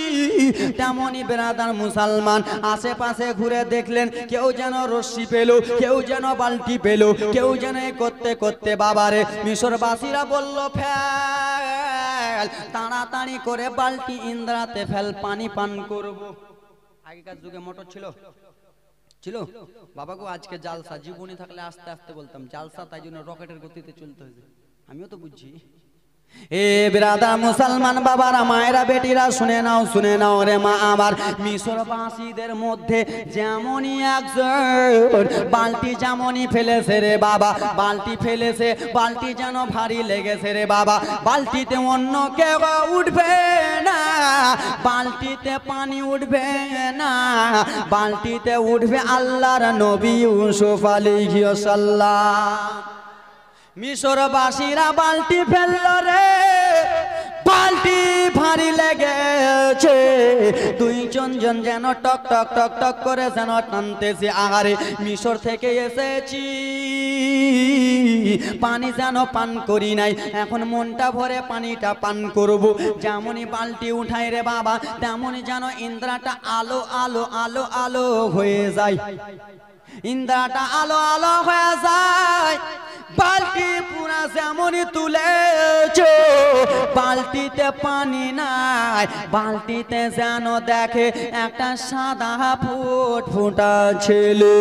তেমনই বেরাদার মুসলমান আশেপাশে ঘুরে দেখলেন কেউ যেন রশ্মি পেল, কেউ যেন বালতি পেল, কেউ যেন করতে করতে বাবারে মিশরবাসীরা বলল ফেল, তাড়াতাড়ি করে বালতি ইন্দ্রাতে ফেল, পানি পান করব। আগেকার যুগে মোটর ছিল ছিল বাবা গো, আজকে জালসা, জীবনী থাকলে আস্তে আস্তে বলতাম জালসা, তাই জন্য রকেটের গতিতে চলতে হয়েছে, আমিও তো বুঝছি। এ বিরাদার মুসলমান বাবারা মায়েরা বেটিরা শুনে নাও রে মা আমার। মিশরবাসীদের মধ্যে যেমনই একজন বালতি যেমনই ফেলেছে রে বাবা, বালতি ফেলেছে, বালতি যেন ভারী লেগেছে রে বাবা, বালতিতে অন্য কেউ উঠবে না, বালতিতে পানি উঠবে না, বালতিতে উঠবে আল্লাহর নবী ইউসুফ আলাইহিস সালাম। মিশরবাসীরা বালতি ফেলল রে, বালতি ভারী লেগেছে, দুইজন যেন টক টক টক টক করে যেন টানতেছে। আহারে মিশর থেকে এসেছি, পানি যেন পান করি নাই, এখন মনটা ভরে পানিটা পান করব। যেমনই বালতি উঠাই রে বাবা তেমনই যেন ইন্দ্রাটা আলো আলো আলো আলো হয়ে যায়, ইন্দ্রাটা আলো আলো হয়ে যায়। বালতি পুরা যেমনই তুলেছো বালতিতে পানি নাই, বালতিতে যেন দেখে একটা সাদা ফুটফুটা ছেলে।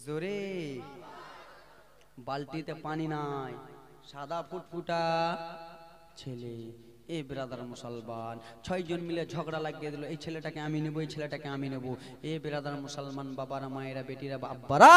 জোরে, বালতিতে পানি নাই, সাদা ফুটফুটা ছেলে। এ ব্রাদার মুসলমান 6 জন মিলে ঝগড়া লাগিয়ে দিল, এই ছেলেটাকে আমি নেব, এই ছেলেটাকে আমি নেব। এ ব্রাদার মুসলমান বাবারা মায়েরা বেটিরা আব্বারা,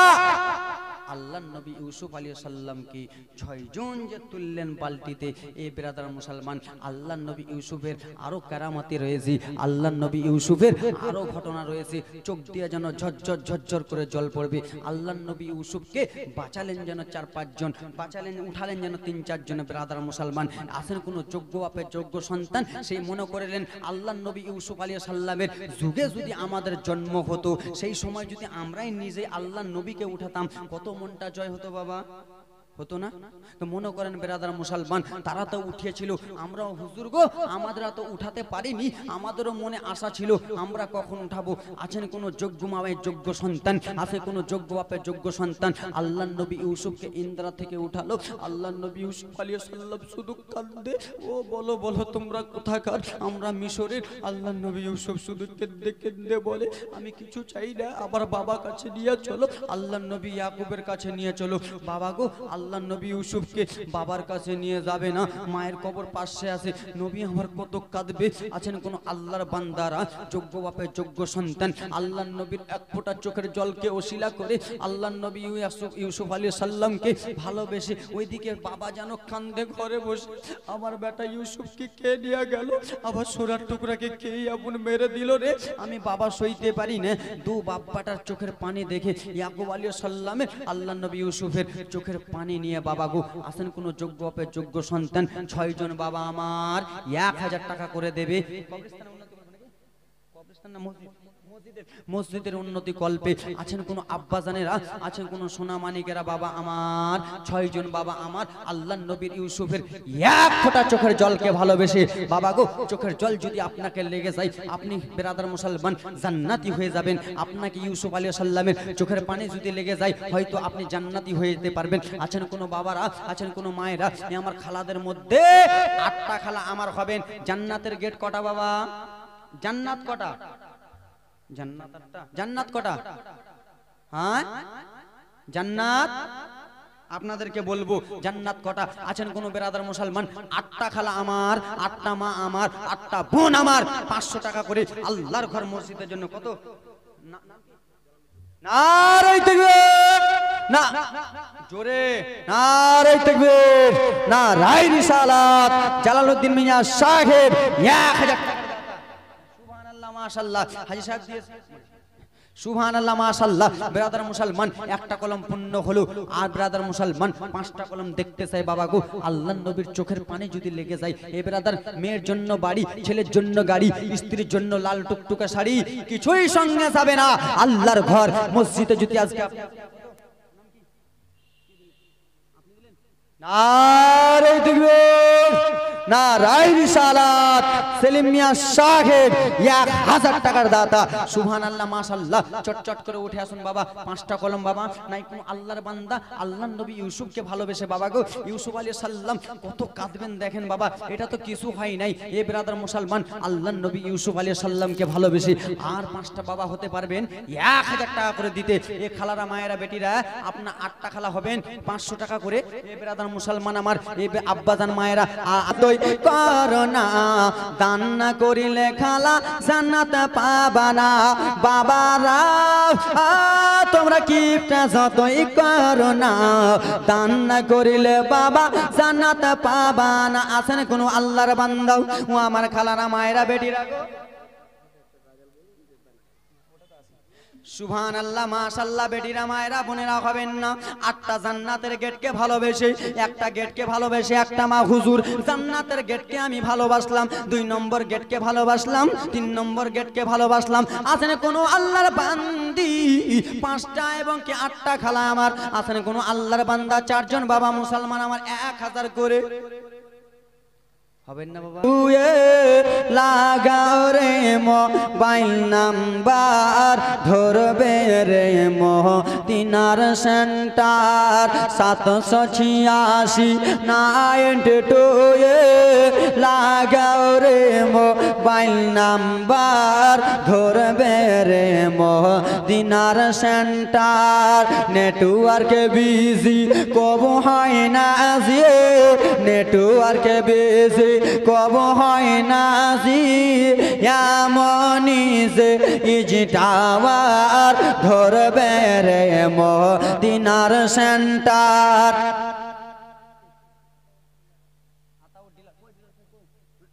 আল্লাহ নবী ইউসুফ আলাইহিস সালামকে 6 জন যে তুললেন বালতিতে। এ ব্রাদার মুসলমান আল্লাহ নবী ইউসুফের আরো কারামতি রয়েছে, আল্লাহ নবী ইউসুফের আরো ঘটনা রয়েছে, চোখ দিয়ে যেন ঝরঝর ঝরঝর করে জল পড়বে। আল্লাহ নবী ইউসুফকে বাঁচালেন যেন 4-5 জন, বাঁচালেন উঠালেন যেন 3-4 জন। ব্রাদার মুসলমান আসেন কোন যোগ্য বাপের যোগ্য সন্তান, সেই মনে করলেন আল্লাহ নবী ইউসুফ আলাইহিস সালামের যুগে যদি আমাদের জন্ম হতো, সেই সময় যদি আমরাই নিজে আল্লাহ নবীকে উঠাতাম, কত মনটা জয় হতো বাবা, হতো না? তো মনে করেন ব্রাদার মুসলমান তারা তো উঠিয়েছিল, আমরাও হুজুর গো আমাদের তো উঠাতে পারিনি, আমাদেরও মনে আশা ছিল আমরা কখন উঠাবো। আছেন কোন যোগ্য মায়ের যোগ্য সন্তান, আছে কোন যোগ্য বাপের যোগ্য সন্তান, আল্লাহ নবী ইউসুফকে ইন্দ্রা থেকে উঠালো। আল্লাহ নবী ইউসুফ আলাইহিস সালাম শুধু কাঁদে, ও বলো বলো তোমরা কোথাকার? আমরা মিশরের। আল্লাহ নবী ইউসুফ শুধু কেঁদে কেঁদে বলে আমি কিছু চাই না, আবার বাবা কাছে নিয়ে চলো। আল্লাহ নবী ইয়াকুবের কাছে নিয়ে চলো। বাবা গো, আল্লাহ নবী ইউসুফকে বাবার কাছে নিয়ে যাবে না, মায়ের কবর পাশে আছে, নবী আমার কত কাঁদবে। আছেন কোন আল্লাহর বান্দারা যোগ্য বাপের যোগ্য সন্তান, আল্লাহ নবীর এক ফোঁটা চোখের জলকে ওসিলা করে আল্লাহ নবী ইউসুফ আলাইহিস সালামকে ভালোবেসে, ওইদিকে বাবা যেন কান্দে ঘরে বসে, আমার বেটা ইউসুফকে কে নিয়ে গেল, আবার সোনার টুকরাকে কে আপন মেরে দিল রে, আমি বাবা সইতে পারি না। দু বাপ্পাটার চোখের পানি দেখে ইয়াকুব আলাইহিস সালামের আল্লাহ নবী ইউসুফের চোখের পানি নিয়ে বাবা গো, আসেন কোন যোগ্য বাপের যোগ্য সন্তান 6 জন বাবা আমার 1000 টাকা করে দেবে। কবরস্থান না মসজিদের উন্নতি কল্পে। আছেন কোন আব্বা জানেরা, আছেন কোন সোনা মানিকেরা, বাবা আমার 6 জন বাবা আমার আল্লাহ নবীর ইউসুফের এক ফোঁটা চোখের জলকে ভালোবেসে। বাবা গো, চোখের জল যদি আপনাকে লেগে যায়, আপনি ব্রাদার মুসলমান জান্নাতি হয়ে যাবেন। আপনাকে ইউসুফ আলাইহিস সালামের চোখের পানি যদি লেগে যায়, হয়তো আপনি জান্নাতি হয়ে যেতে পারবেন। আছেন কোন বাবারা, আছেন কোন মায়েরা, আমার খালাদের মধ্যে 8টা খালা আমার হবেন। জান্নাতের গেট কটা বাবা? জান্নাত কটা? জান্নাত কটা? হ্যাঁ জান্নাত আপনাদেরকে বলবো জান্নাত কটা। আছেন কোন বেরাদার মুসলমান? 8টা খালা আমার, 8টা মা আমার, 8টা বোন আমার, 500 টাকা করে আল্লাহর ঘর মসজিদের জন্য। কত? নারে তাকবীর, না জোরে নারে তাকবীর, নারে রিসালাত, জালালউদ্দিন মিয়া সাহেব 1000 টাকা। সুবহানাল্লাহ, মাশাআল্লাহ। হাজী সাহেব দিয়েছে সুবহানাল্লাহ মাশাআল্লাহ। ব্রাদার মুসলমান একটা কলম পূর্ণ হলো, আর ব্রাদার মুসলমান 5টা কলম দেখতে চাই বাবা গো। আল্লাহর নবীর চোখের পানি যদি লেগে যায়, এই ব্রাদার মেয়ের জন্য বাড়ি, ছেলের জন্য গাড়ি, স্ত্রীর জন্য লাল টুকটুকে শাড়ি, কিছুই সঙ্গে যাবে না। আল্লাহর ঘর মসজিদে যদি আজকে নারে তাকবীর, নারায়ে রিসালাত, সেলিম মিয়া সাহেব 1000 টাকার দাতা। সুবহানাল্লাহ মাশাআল্লাহ। চটচট করে উঠে আসুন বাবা। 5টা কলম বাবা। নাই কোন আল্লাহর বান্দা আল্লাহর নবী ইউসুফকে ভালোবেসে বাবা গো, ইউসুফ আলাইহিস সালাম কত কাঁদবেন দেখেন বাবা। এটা তো কিছু হয় নাই। এ ব্রাদার মুসলমান আল্লাহর নবী ইউসুফ আলাইহিস সালামকে ভালোবেসে আর 5টা বাবা হতে পারবেন 1000 টাকা করে দিতে। এ খালারা মায়েরা বেটিরা আপনার 8টা খালা হবেন 500 টাকা করে। এ ব্রাদার মুসলমান আমার এই আব্বাজান মায়েরা আদই করোনা, দান না করিলে খালা জান্নাত পাবা না। বাবারা তোমরা কিপটা যতই করোনা, দান না করিলে বাবা জান্নাত পাবা না। আছেন কোন আল্লাহর বান্দা ও আমার খালারা মায়েরা বেটিরা গো? সুবহানাল্লাহ মাশাআল্লাহ। বেটিরা মায়েরা বোনেরা হবেন না। 8টা জান্নাতের গেটকে ভালোবেসে, একটা গেটকে ভালোবেসে একটা মা হুজুর জান্নাতের গেটকে আমি ভালোবাসলাম, 2 নম্বর গেটকে ভালোবাসলাম, 3 নম্বর গেটকে ভালোবাসলাম। আছেন কোন আল্লাহর বান্দি 5টা এবং কি 8টা খালা আমার? আছেন কোন আল্লাহর বান্দা 4 জন বাবা মুসলমান আমার 1000 করে হবেন না বাবা? লাগাও রে মোবাইল নাম্বার, ধরবে রে মদিনার সেন্টার 786 92। লাগাও রে মোবাইল নাম্বার, ধরবে রে মদিনার সেন্টার। নেটওয়ার্কে বিজি কব হয় না জি, নেটওয়ার্কে বিজি কব হয় না জি। এমনি যে ইজি টাওয়ার, ধরবে রে মদিনার সেন্টার।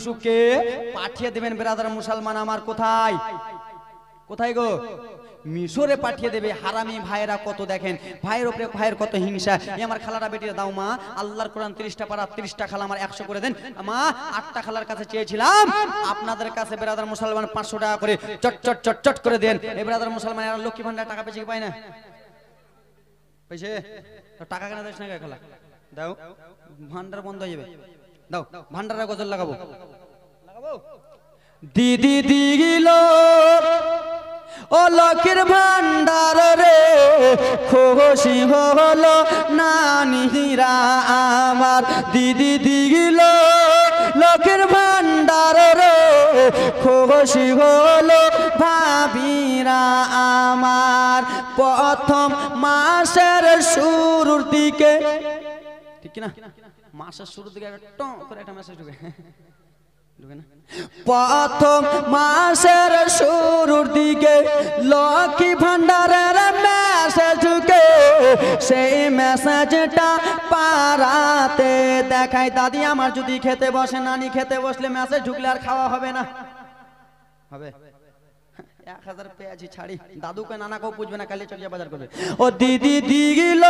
সুকে পাঠিয়ে দেবেন ব্রাদার মুসলমান আমার। কোথায় কোথায় গো? মিশরে পাঠিয়ে দেবে। হারামি ভাইয়েরা কত দেখেন, ভাইয়ের উপরে ভাইয়ের কত হিংসা। আমার খালারা বেটিরা দাও মা, আল্লাহর কোরআন 30টা পারা 30টা খালা আমার 100 করে দেন মা। 8টা খালার কাছে চেয়েছিলাম, আপনাদের কাছে ব্রাদার মুসলমান 500 টাকা করে চট চট চট চট করে দেন। এই ব্রাদার মুসলমান আর লক্ষ্মী ভান্ডার টাকা পেয়েছে কি পায় না? পেয়েছে টাকা কেন দেশ না খালা? দাও, ভান্ডার বন্ধ হয়ে যাবে। দাও ভান্ডারের গজল লাগাবো লাগাবো। দিদি দিল ও লক্ষ্মীর ভান্ডার রে, খুশি হলো নানিরা আমার। দিদি দিল লক্ষ্মীর ভান্ডার রে, খুশি হলো ভাবিরা আমার। প্রথম মাসের শুরুর দিকে, ঠিক না? মাসের শুরুর দিকে একটা করে একটা মেসেজ ঢুকে প্রথম মাসের শুরুর দিকে লক্ষ্মী ভান্ডারের মেসেজ ঢুকে। সেই মেসেজটা পাড়াতে দেখায়। দাদি আমার যদি খেতে বসে, নানি খেতে বসলে মেসেজ ঢুকলে আর খাওয়া হবে না? হবে? 1000 পেয়েছি ছাড়ি, দাদুকে নানাকেও পুজবে না, কালি চলিয়ে বাজার করবে। ও দিদি দিল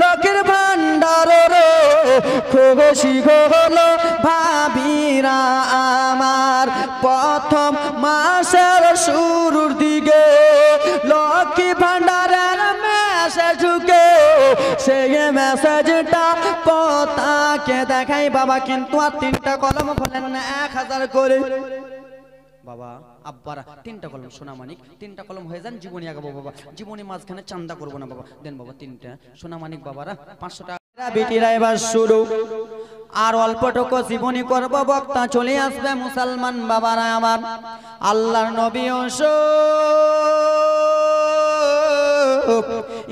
লক্ষ্মীর ভান্ডার রে, খুশি হলো ভাবিরা আমার। প্রথম মাসের শুরুর দিকে লক্ষ্মী ভান্ডারের মেসেজ ঢুকে। সেই মেসেজটা পতাকে দেখাই বাবা, কিন্তু আর 3টা কলম খোলেন না 1000 করে। বাবা আব্বারা 3টা কলম সোনামানিক, 3টা কলম হয়ে যান জীবনী আগাবো বাবা। জীবনী মাঝখানে চান্দা করবো না বাবা। দেন বাবা 3টা সোনামানিক বাবারা 500 টাকা। বেটিরা এবার শুরু, আর অল্পটুকু জীবনী করব, বক্তা চলে আসবে মুসলমান বাবারা আমার। আল্লাহর নবী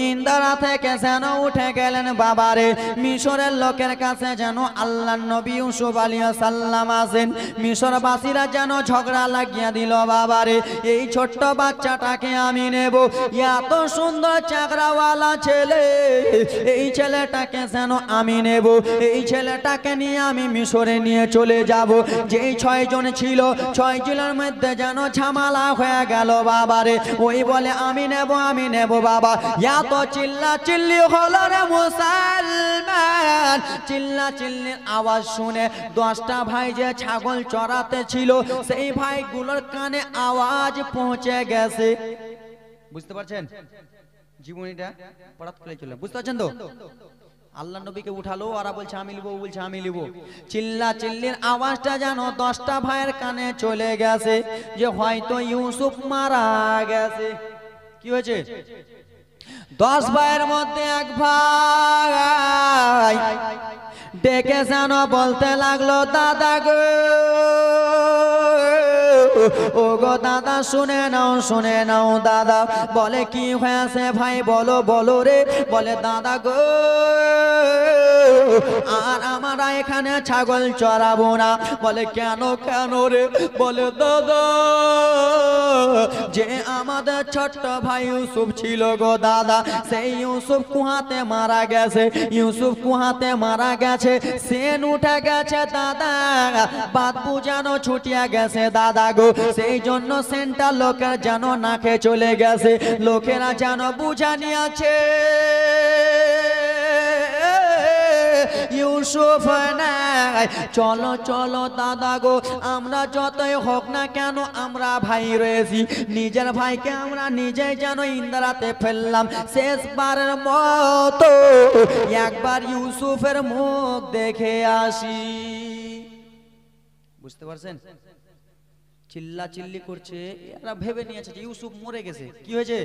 ইন্দারা থেকে যেন উঠে গেলেন বাবারে। মিশরের লোকের কাছে যেন আল্লাহর নবী ইউসুফ আলাইহিস সালাম আছেন। মিশরবাসীরা যেন ঝগড়া লাগিয়ে দিল বাবারে, এই ছোট্ট বাচ্চাটাকে আমি নেব, এত সুন্দর চাকরাওয়ালা ছেলে, এই ছেলেটাকে যেন আমি নেব, এই ছেলেটাকে নিয়ে আমি মিশরে নিয়ে চলে যাব। যেই 6 জন ছিল, 6 জনের মধ্যে যেন ঝামেলা হয়ে গেল বাবারে। ওই বলে আমি নেব বাবা। এত চিল্লা চিল্লি হলো রে মুসলমান, চিল্লা চিল্লির আওয়াজ শুনে 10টা ভাই যে ছাগল চড়াতে ছিল, সেই ভাইগুলোর কানে আওয়াজ পৌঁছে গেছে। বুঝতে পারছেন জীবনীটা? পড়াত করে চলে, বুঝতে পারছেন তো? আল্লাহ নবীকে উঠালো, ওরা বলছে আমি লিবো, বলছে আমি লিবো। চিল্লা চিল্লির আওয়াজটা যেন 10টা ভাইয়ের কানে চলে গেছে যে হয়তো ইউসুফ মারা গেছে। কি হয়েছে? 10 ভাইয়ের মধ্যে এক ভাই ডেকে যেন বলতে লাগলো, দাদা গো, ও গো দাদা, শুনে নাও দাদা। বলে কি হয়েছে ভাই, বলো বলো রে। বলে দাদা গো, আর আমরা এখানে ছাগল চড়াবো না। বলে কেন রে? বলে দাদা, যে আমাদের ছোট্ট ভাই ইউসুফ ছিল গো দাদা, সেই ইউসুফ কুহাতে মারা গেছে, ইউসুফ কুহাতে মারা গেছে, সেন উঠে গেছে দাদা, বাদ বুঝানো ছুটিয়া গেছে দাদা গো। সেই জন্য সেনটা লোকের যেন নাকে চলে গেছে, লোকেরা যেন বুঝা নিয়েছে ইউসুফ নাই। চলো চলো দাদা গো, আমরা যতই হোক না কেন আমরা ভাই রয়েছি, নিজের ভাইকে আমরা নিজেই যেন ইন্দারাতে ফেললাম। শেষবারের মতো একবার ইউসুফের মুখ দেখে আসি। বুঝতে পারছেন? চিল্লা চিল্লি করছে, এরা ভেবে নিয়েছে যে ইউসুফ মরে গেছে। কি হয়েছে?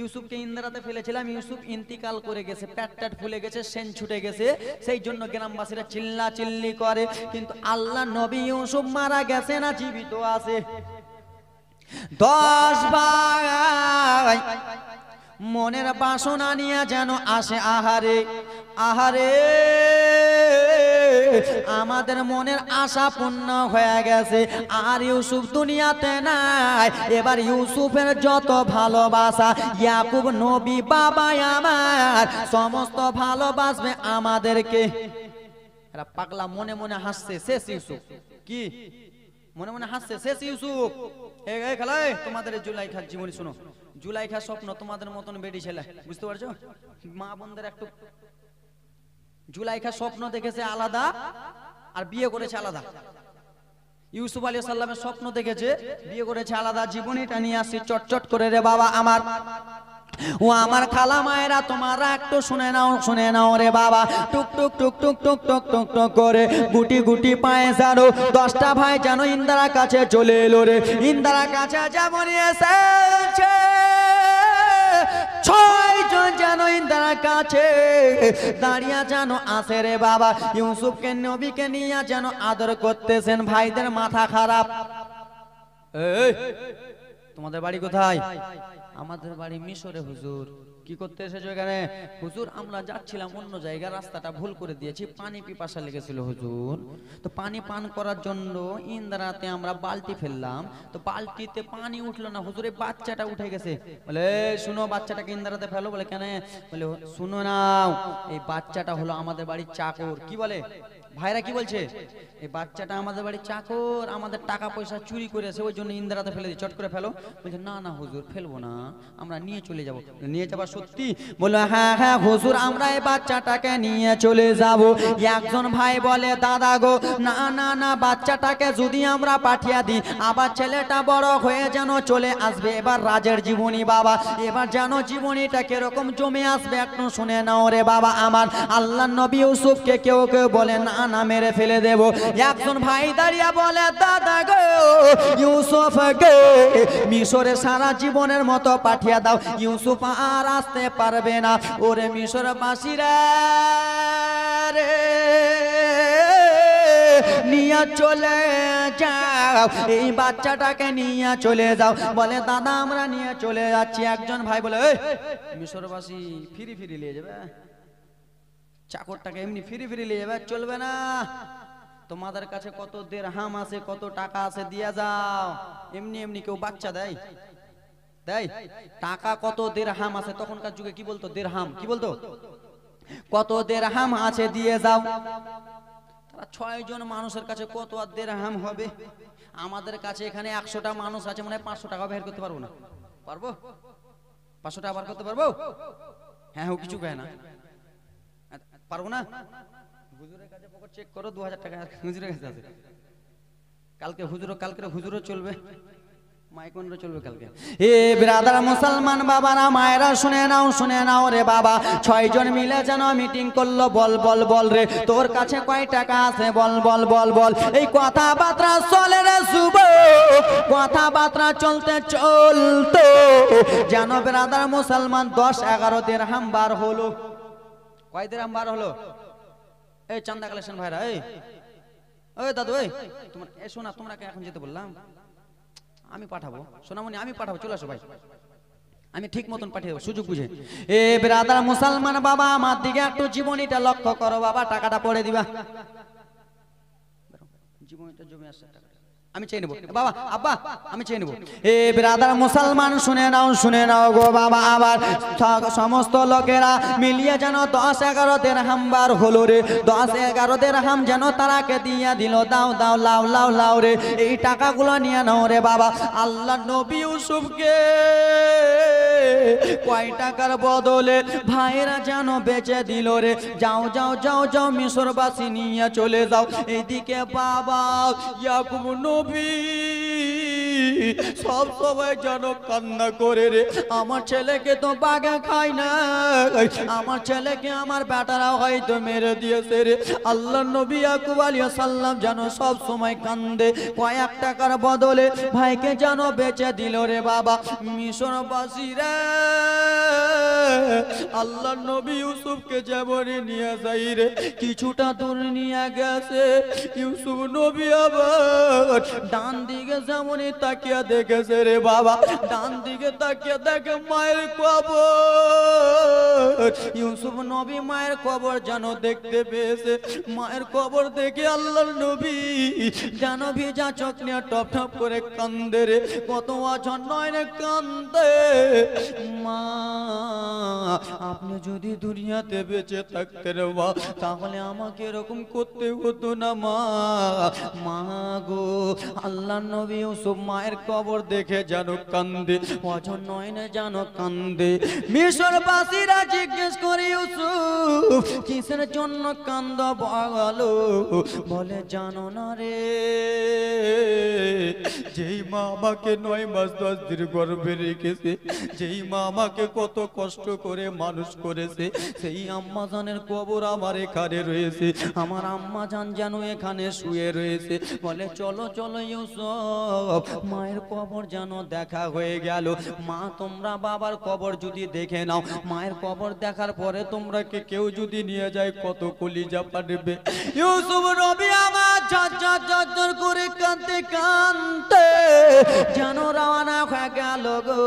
ইউসুফকে ইন্দারাতে ফেলেছিলাম, ইউসুফ ইন্তিকাল করে গেছে, পেট ফুলে গেছে, সেন ছুটে গেছে, সেই জন্য গ্রামবাসীরা চিল্লা চিল্লি করে। কিন্তু আল্লাহ নবী ইউসুফ মারা গেছে না জীবিত আছে। 10 ভাই মনের বাসনা নিয়ে যেন আসে, আহারে আহারে আমাদের মনের আশা পূর্ণ হয়ে গেছে, আর ইউসুফ দুনিয়াতে নাই। এবার ইউসুফের যত ভালোবাসা, ইয়াকুব নবী বাবা আমার সমস্ত ভালোবাসবে আমাদেরকে। এরা পাগলা মনে মনে হাসছে, শেষ ইউসুফ। কি মনে মনে হাসছে, শেষ ইউসুফ। এই খেলায় তোমাদের জুলাইখার জীবনী শুনো। জুলাইখার স্বপ্ন তোমাদের মতন বেডি ছেলে, বুঝতে পারছো? মা বোনদের একটু, জুলাইখা স্বপ্ন দেখেছে আলাদা আর বিয়ে করেছে আলাদা। ইউসুফ আলাইহিস সালামের স্বপ্ন দেখেছে, বিয়ে করেছে আলাদা। জীবনীটা নিয়ে আসছি চটচট করে রে বাবা আমার। ও আমার খালা মায়েরা, তোমরা একটু শুনে নাও রে বাবা। টুক টুক টুক টুক টুক টুক টুক টুক করে গুটি গুটি পায়ে জানো 10টা ভাই যেন ইন্দারার কাছে চলে এলো রে। ইন্দারার কাছে যেমন এসেছে 6 জন যেন ইন্দারার কাছে দাঁড়িয়ে যেন আসে রে বাবা। ইউসুফকে নবীকে নিয়ে যেন আদর করতেছেন। ভাইদের মাথা খারাপ। এই তোমাদের বাড়ি কোথায়? আমাদের বাড়ি মিশরে হুজুর। কি করতে এসেছো এখানে? হুজুর আমরা যাচ্ছিলাম অন্য জায়গায়, রাস্তাটা ভুল করে দিয়েছি, পানি পিপাসা লেগেছিল হুজুর। তো পানি পান করার জন্য ইন্দারাতে আমরা বালতি ফেললাম, তো বালতিতে পানি উঠলো না হুজুর, এই বাচ্চাটা উঠে গেছে। বলে শুনো, বাচ্চাটাকে ইন্দারাতে ফেলো। বলে কেন? বলে শুনো নাও, এই বাচ্চাটা হলো আমাদের বাড়ির চাকর। কি বলে ভাইরা, কি বলছে? এই বাচ্চাটা আমাদের বাড়ির চাকর, আমাদের টাকা পয়সা চুরি করেছে, ওই জন্য ইন্দারাতে ফেলে দিই, চট করে ফেলো। বলছে না না হুজুর ফেলবো না, আমরা নিয়ে চলে যাব। নিয়ে যাবা সত্যি? বললো হ্যাঁ হ্যাঁ হুজুর, আমরা এই বাচ্চাটাকে নিয়ে চলে যাব। একজন ভাই বলে দাদা গো, না না না, বাচ্চাটাকে যদি আমরা পাঠিয়ে দিই, আবার ছেলেটা বড় হয়ে যেন চলে আসবে। এবার রাজের জীবনী বাবা, এবার যেন জীবনীটা কিরকম জমে আসবে একটু শুনে নাও রে বাবা আমার। আল্লাহ নবী ইউসুফকে কেউ কেউ বলে না না মেরে ফেলে দেব। একজন ভাই দাঁড়িয়ে বলে দাদা গো, ইউসুফকে মিশরে সারা জীবনের মতো পাঠিয়ে দাও, ইউসুফ আর আসতে পারবে না। ওরে মিশরবাসীরা রে, নিয়ে চলে যাও, এই বাচ্চাটাকে নিয়ে চলে যাও। বলে দাদা আমরা নিয়ে চলে যাচ্ছি। একজন ভাই বলে মিশরবাসী ফিরি ফিরি নিয়ে যাবে, চাকরটাকে এমনি ফিরি ফিরি নিয়ে যাবে, চলবে না। তোমাদের কাছে কত দিরহাম আছে, কত টাকা আছে, দিয়ে যাও। এমনি এমনি কেউ বাচ্চা দেয়? দেয়? টাকা কত দিরহাম আছে, তখনকার যুগে কি বলতো? দিরহাম কি বলতো? কত দিরহাম আছে, দিয়ে যাও। তারা 6 জন মানুষের কাছে কত আর দিরহাম হবে? আমাদের কাছে এখানে 100টা মানুষ আছে, মানে 500 টাকা বের করতে পারবো না? পারবো? 500 টাকা বার করতে পারবো? হ্যাঁ, ও কিছু কয় না, পারবো না। হুজুরের কাছে পকেট চেক করো, 2000 টাকা হুজুরের কাছে আছে। কালকে হুজুরও চলবে, মাইকনরা চলবে কালকে। এ ব্রাদার মুসলমান বাবারা মায়েরা শুনে নাও রে বাবা। 6 জন মিলে যেন মিটিং করলো। বল বল বল রে, তোর কাছে কয় টাকা আছে? বল বল বল বল। এই কথাবার্তা চলে রে শুভ, কথাবার্তা চলতে চলতে যেন ব্রাদার মুসলমান 10-11 দিরহাম বার হলো। কয় দিরহাম বার হলো? এই চান্দা কালেকশন ভাইরা, এই দাদু, তোমার শোনা, তোমরাকে এখন যেতে বললাম, আমি পাঠাবো সোনামণি, আমি পাঠাবো, চলে আসো ভাই, আমি ঠিক মতন পাঠিয়ে দেবো সুযোগ বুঝে। এ ব্রাদার মুসলমান বাবা আমার দিকে একটু জীবনীটা লক্ষ্য করো বাবা, টাকাটা পড়ে দিবা। জীবনীটা জমে আসছে, আমি চেয়ে নেবো বাবা, আব্বা আমি চেয়ে নেবো। এ ব্রাদার মুসলমান শুনে নাও গো বাবা। আবার সমস্ত লোকেরা মিলিয়ে যেন 10-11 দিরহাম বার হলো রে। 10-11 দিরহাম যেন তারাকে দিয়ে দিল। দাও দাও, লাও লাও লাও রে, এই টাকাগুলো নিয়ে নাও রে বাবা। আল্লাহ নবী ইউসুফকে কয় টাকার বদলে ভাইরা যেন বেচে দিল রে। যাও যাও যাও যাও, মিশরবাসী নিয়ে চলে যাও। এইদিকে বাবা ইয়াকুব নবী সব সময় যেন কান্না করে রে, আমার ছেলেকে তো বাঘে খায় না, আমার ছেলেকে আমার বেটারা হয়তো মেরে দিয়েছে রে। আল্লাহ নবী ইয়াকুব আলাইহিস সালাম যেন সব সময় কান্দে। কয়েক টাকার বদলে ভাইকে যেন বেচে দিল রে বাবা। মিশরবাসী রে আল্লাহ নবী ইউসুফকে যেমনই নিয়ে যাই রে, কিছুটা দূর নিয়ে গেছে। ইউসুফ নবী আবার ডান দিকে যেমনই তাকিয়ে দেখেছে রে বাবা, ডান দিকে তাকিয়ে দেখে মায়ের কবর। ইউসুফ নবী মায়ের কবর যেন দেখতে পেয়েছে। মায়ের কবর দেখে আল্লাহর নবী যেন ভিজা চোখ নিয়ে টপ টপ করে কান্দে রে। কত আছন নয় রে কান্দে। মা আপনি যদি দুনিয়াতে বেঁচে থাকতেন মা, তাহলে আমাকে এরকম করতে হতো না মা। মা গো, আল্লাহ নবী ইউসুফ মায়ের কবর দেখে যেন কান্দে, অঝর নয়নে যেন কান্দে। মিশরবাসীরা জিজ্ঞেস করে ইউসুফ কিসের জন্য কান্দ বলো? বলে জানো না রে, যেই মা আমাকে 9 মাস 10 দিন গর্ভে রেখেছে, যেই মা আমাকে কত কষ্ট করে মানুষ করেছে, সেই আম্মা জানের কবর আমার এখানে রয়েছে। আমার আম্মা জান যেন এখানে শুয়ে রয়েছে। বলে চলো চলো ইউসুফ, মায়ের কবর যেন দেখা হয়ে গেল। মা তোমরা বাবার কবর যদি দেখে নাও, মায়ের কবর দেখার পরে তোমরা কেউ যদি নিয়ে যায় কত কলিজা ফাটবে। ইউসুফ নবী আমার ঝরঝর ঝরঝর করে কাঁদতে কাঁদতে যেন রওনা হয়ে গেল গো।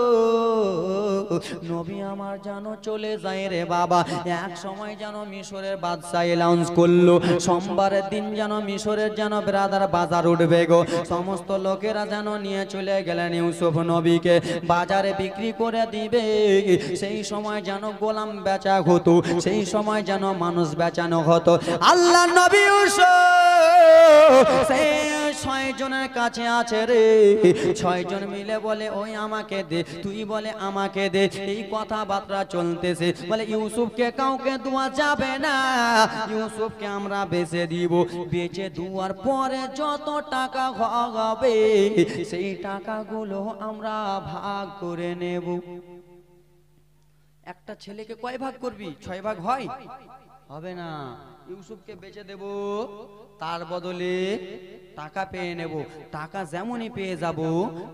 নবী আমার যেন চলে যায় রে বাবা। এক সময় যেন মিশরের বাদশাহ অ্যানাউন্স করলো সোমবারের দিন যেন মিশরের যেন ব্রাদার বাজার উঠবে গো। সমস্ত লোকেরা যেন নিয়ে চলে গেলেন ইউসুফ নবীকে, বাজারে বিক্রি করে দিবে। সেই সময় যেন গোলাম বেচা হতো, সেই সময় যেন মানুষ বেচানো হতো। আল্লাহ নবী ইউসুফ সেই 6 জনের কাছে আছে রে। 6 জন মিলে বলে ওই আমাকে দে, তুই বলে আমাকে দে। এই কথাবার্তা চলতেছে। বলে ইউসুফকে কাউকে দেওয়া যাবে না, ইউসুফকে আমরা বেচে দিব। বেচে দেওয়ার পরে যত টাকা হবে সেই টাকাগুলো আমরা ভাগ করে নেব। একটা ছেলেকে কয় ভাগ করবি? 6 ভাগ হয়? হবে না। ইউসুফকে বেচে দেব, তার বদলে টাকা পেয়ে নেব। টাকা যেমনই পেয়ে যাব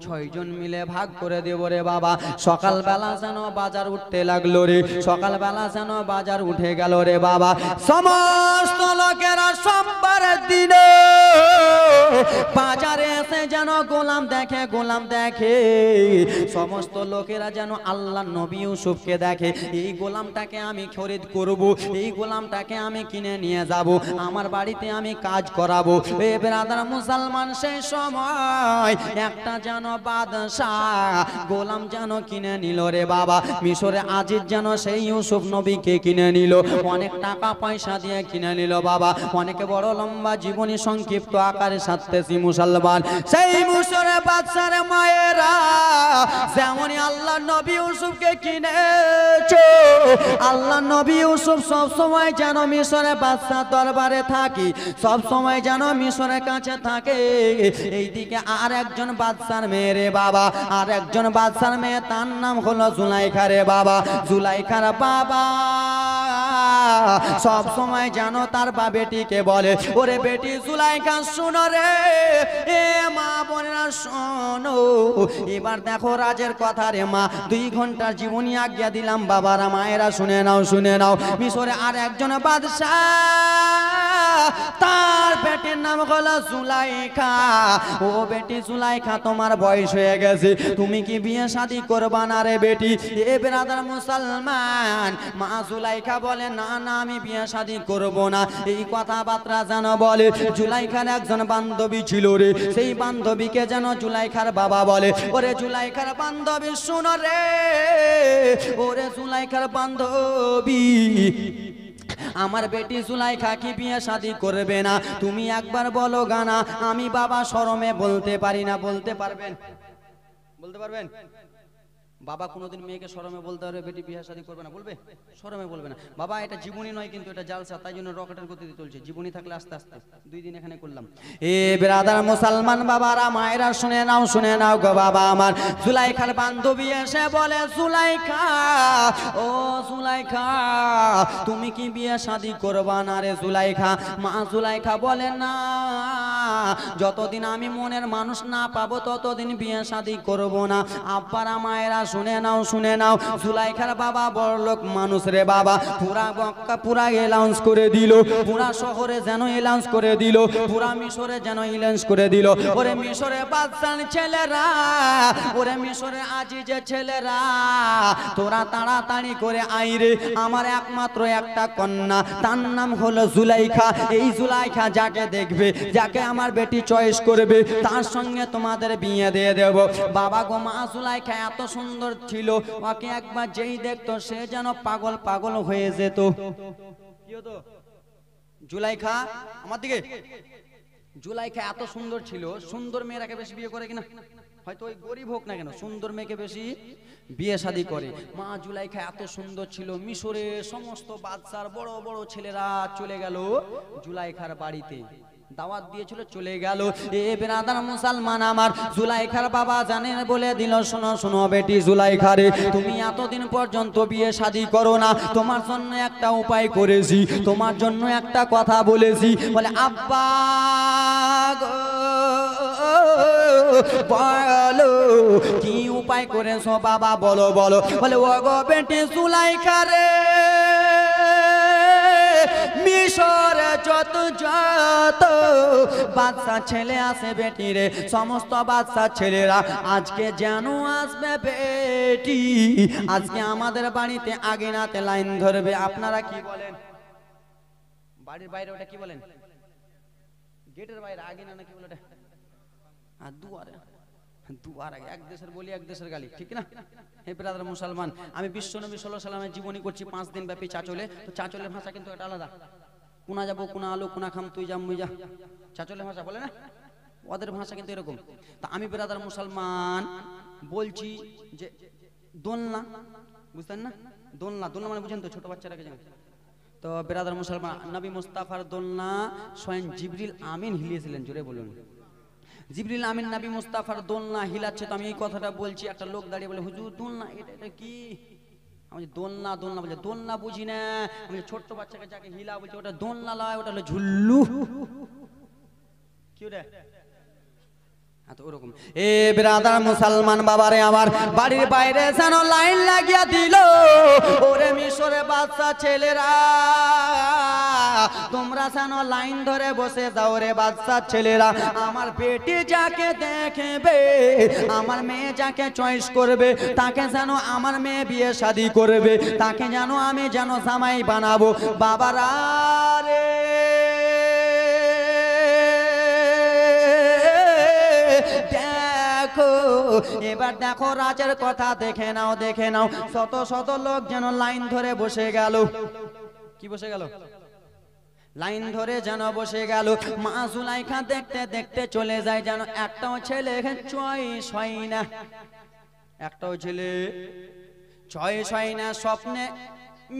6 জন মিলে ভাগ করে দেব রে বাবা। সকালবেলা যেন বাজার উঠতে লাগলো রে, সকালবেলা যেন বাজার উঠে গেল রে বাবা। সমস্ত লোকেরা সোমবার দিনে বাজারে এসে যেন গোলাম দেখে, গোলাম দেখে। সমস্ত লোকেরা যেন আল্লাহ নবী ইউসুফকে দেখে। এই গোলামটাকে আমি খরিদ করব, এই গোলামটাকে আমি কিনে নিয়ে যাব, আমার বাড়িতে আমি কাজ করাবো। এ ব্রাদার মুসলমান, সেই সময় একটা যেন বাদশাহ গোলাম যেন কিনে নিল রে বাবা। মিশরে আজিজ যেন সেই ইউসুফ নবীকে কিনে নিল, অনেক টাকা পয়সা দিয়ে কিনে নিল বাবা। অনেকে বড় লম্বা জীবনী সংক্ষিপ্ত আকারে সাথেছি মুসলমান। সেই মিশরে বাদশার মায়েরা যেমনই আল্লাহ নবী ইউসুফকে কিনেছে, আল্লাহ নবী ইউসুফ সব সময় যেন মিশরে বাদশার দরবারে থাকি, সব সময় যেন মিশরের কাছে থাকে। এইদিকে আর একজন বাদশার মেয়ে রে বাবা, আর একজন বাদশার মেয়ে, তার নাম হলো জুলাইখা রে বাবা। জুলাইখার বাবা সব সময় যেন তার বেটিকে বলে, ওরে বেটি জুলাইখা শুনো রে, এ মা বোনেরা শোনো, এবার দেখো রাজের কথা রে মা। 2 ঘন্টার জীবনী আজ্ঞা দিলাম বাবারা, মায়েরা শুনে নাও, শুনে নাও। মিশরে আর একজন বাদশাহ, তার বেটির নাম হলো জুলাইখা। ও বেটি জুলাইখা, তোমার বয়স হয়ে গেছে, তুমি কি বিয়ে শাদী করবা না রে বেটি? এ ব্রাদার মুসলমান, মা জুলাইখা বলে, না না আমি বিয়ে শাদী করব না। এই কথাবার্তা যেন বলে। জুলাইখার একজন বান্ধবী ছিল রে, সেই বান্ধবীকে যেন জুলাইখার বাবা বলে, ওরে জুলাইখার বান্ধবী শুনো রে, ওরে জুলাইখার বান্ধবী, আমার বেটি জুলাইখা কি বিয়ে শাদী করবে না? তুমি একবার বলো গানা, আমি বাবা শরমে বলতে পারি না। বলতে পারবেন? বলতে পারবেন? বাবা কোনোদিন মেয়েকে শরমে বলতে পারবে বেটি বিয়ে শাদী করবে না? বলবে? শরমে বলবে না। বাবা এটা জীবনী নয় কিন্তু, এটা জালসা, তাই জন্য রকেটের গতিতে চলছে। জীবনী থাকলে আস্তে আস্তে 2 দিন এখানে করলাম। এ ব্রাদার মুসলমান বাবারা, মায়েরা শুনে নাও, শুনে নাও গো বাবা আমার। জুলাইখার বান্ধবী এসে বলে, জুলাইখা, ও জুলাইখা, তুমি কি বিয়ে শাদী করবা না রে জুলাইখা? মা জুলাইখা বলে, না, যতদিন আমি মনের মানুষ না পাবো ততদিন বিয়ে শাদী করব না। আব্বারা মায়েরা শুনে নাও, শুনে নাও। জুলাইখার বাবা বড়লোক মানুষ রে বাবা, পুরা মক্কা পুরা এলাউন্স করে দিল, পুরা শহরে যেন এলাউন্স করে দিল, পুরা মিশরে যেন এলাউন্স করে দিল, ওরে মিশরে বাদশার ছেলেরা, ওরে মিশরে আজিজের ছেলেরা, তোরা তাড়াতাড়ি করে আইরে, আমার একমাত্র একটা কন্যা, তার নাম হলো জুলাইখা। এই জুলাইখা যাকে দেখবে, যাকে আমার বেটি চয়েস করবে, তার সঙ্গে তোমাদের বিয়ে দিয়ে দেব। বাবা গো, মা জুলাইখা এত সুন্দর ছিল, ওকে একবার যেই দেখতো সে যেন পাগল পাগল হয়ে যেত। কি হতো? জুলাইখা আমার দিকে, জুলাইখা এত সুন্দর ছিল, সুন্দর মেয়েরাকে বেশি বিয়ে করে কিনা? হয়তো ওই গরিব হোক না কেন, সুন্দর মেয়েকে বেশি বিয়ে শাদী করে। মা জুলাইখা এত সুন্দর ছিল, মিশরে সমস্ত বাদশার বড় বড় ছেলেরা চলে গেল জুলাইখার বাড়িতে, দাওয়াত দিয়েছিল, চলে গেল। এ বেরাদার মুসলমান আমার, জুলাইখার বাবা জানেন বলে দিল, শোনো শোনো বেটি জুলাইখা রে, তুমি এতদিন পর্যন্ত বিয়ে শাদী করো না, তোমার জন্য একটা উপায় করেছি, তোমার জন্য একটা কথা বলেছি। বলে, আব্বা গো বলো কি উপায় করেছো বাবা, বলো বলো। বলে, ও গো বেটি জুলাইখা রে, মিশরে যত যত বাচ্চা ছেলে আছে বেটি রে, সমস্ত বাচ্চা ছেলেরা আজকে যেন আসবে বেটি, আজকে আমাদের বাড়িতে আগিনাতে লাইন ধরবে। আপনারা কি বলেন? বাড়ির বাইরে ওটা কি বলেন? গেটের বাইরে আগিনা নাকি বলে ওটা? আর দুয়ারে, দুয়ার আগে। এক দেশের বলি, এক দেশের গালি, ঠিক না? হে ব্রাদার মুসলমান, আমি বিশ্বনবী সাল্লাল্লাহু আলাইহি ওয়াসাল্লামের জীবনী করছি 5 দিন ব্যাপী চাচলে। তো চাচলের ভাষা কিন্তু এটা আলাদা। কোনা যাবো, কোনা আলো, কোনা খাম, তুই যা মুই যা, চাচলের ভাষা বলে না, ওদের ভাষা কিন্তু এরকম। তা আমি ব্রাদার মুসলমান বলছি যে দোলনা, বুঝতেন না? দোলনা, দোলনা মানে বুঝেন তো, ছোট বাচ্চারা কে জানেন তো। ব্রাদার মুসলমান, নবী মুস্তাফার দোলনা স্বয়ং জিবরিল আমিন হিলিয়েছিলেন, জোরে বলুন। জিবরিল আমিন নবী মুস্তাফার দোলনা হিলাচ্ছে। তো আমি এই কথাটা বলছি, একটা লোক দাঁড়িয়ে বলে, হুজুর দোলনা এটা কি? আমি দোলনা দোলনা বলছে, দোলনা বুঝি না। আমি ছোট্ট বাচ্চাকে যাকে হিলা বলছে ওটা দোলনা লয়, ওটা হলো ঝুল্লু। কি ওটা? ওরকম। এ ব্রাদার মুসলমান বাবারে আমার, বাড়ির বাইরে যেন লাইন লাগিয়া দিল। ওরে মিশরে বাচ্চা ছেলেরা, তোমরা যেন লাইন ধরে বসে যাও রে বাচ্চা ছেলেরা। আমার বেটি যাকে দেখবে, আমার মেয়ে যাকে চয়েস করবে, তাকে যেন আমার মেয়ে বিয়ে শাদী করবে, তাকে যেন আমি যেন জামাই বানাবো। বাবারা রে, এবার দেখো রাজের কথা দেখে নাও, দেখে নাও। শত শত লোক যেন লাইন ধরে বসে গেল। কি বসে গেল? লাইন ধরে যেন বসে গেল। মা জুলাইখা দেখতে দেখতে চলে যায়, যেন একটাও ছেলে চয়েস হয় না, একটাও ছেলে চয়েস হয় না, স্বপ্নে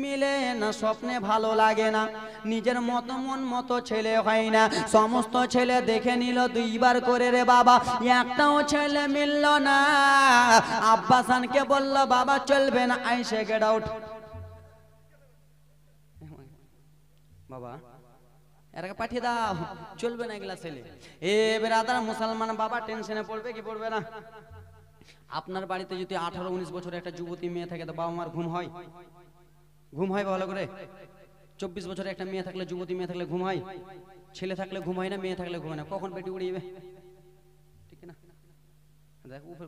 মিলে না, স্বপ্নে ভালো লাগে না, নিজের মতো মন মতো ছেলে হয় না। সমস্ত ছেলে দেখে নিল দুইবার করে রে বাবা, একটাও ছেলে মিলল না। আব্বাসানকে বলল বাবা চলবে না, আইসে গেট আউট। বাবা এটাকে পাঠিয়ে দাও, চলবে না এগুলা ছেলে। এ বেরাদার মুসলমান বাবা টেনশনে পড়বে কি পড়বে না? আপনার বাড়িতে যদি 18-19 বছরের একটা যুবতী মেয়ে থাকে তো বাবা মার ঘুম হয়? ঘুম হয় ভালো করে? 24 বছরের একটা মেয়ে থাকলে, যুবতী মেয়ে থাকলে ঘুম হয়? ছেলে থাকলে ঘুম হয় না, মেয়ে থাকলে ঘুম হয় না। কখন পেটি উড়িয়ে, ঠিক না? দেখ উপর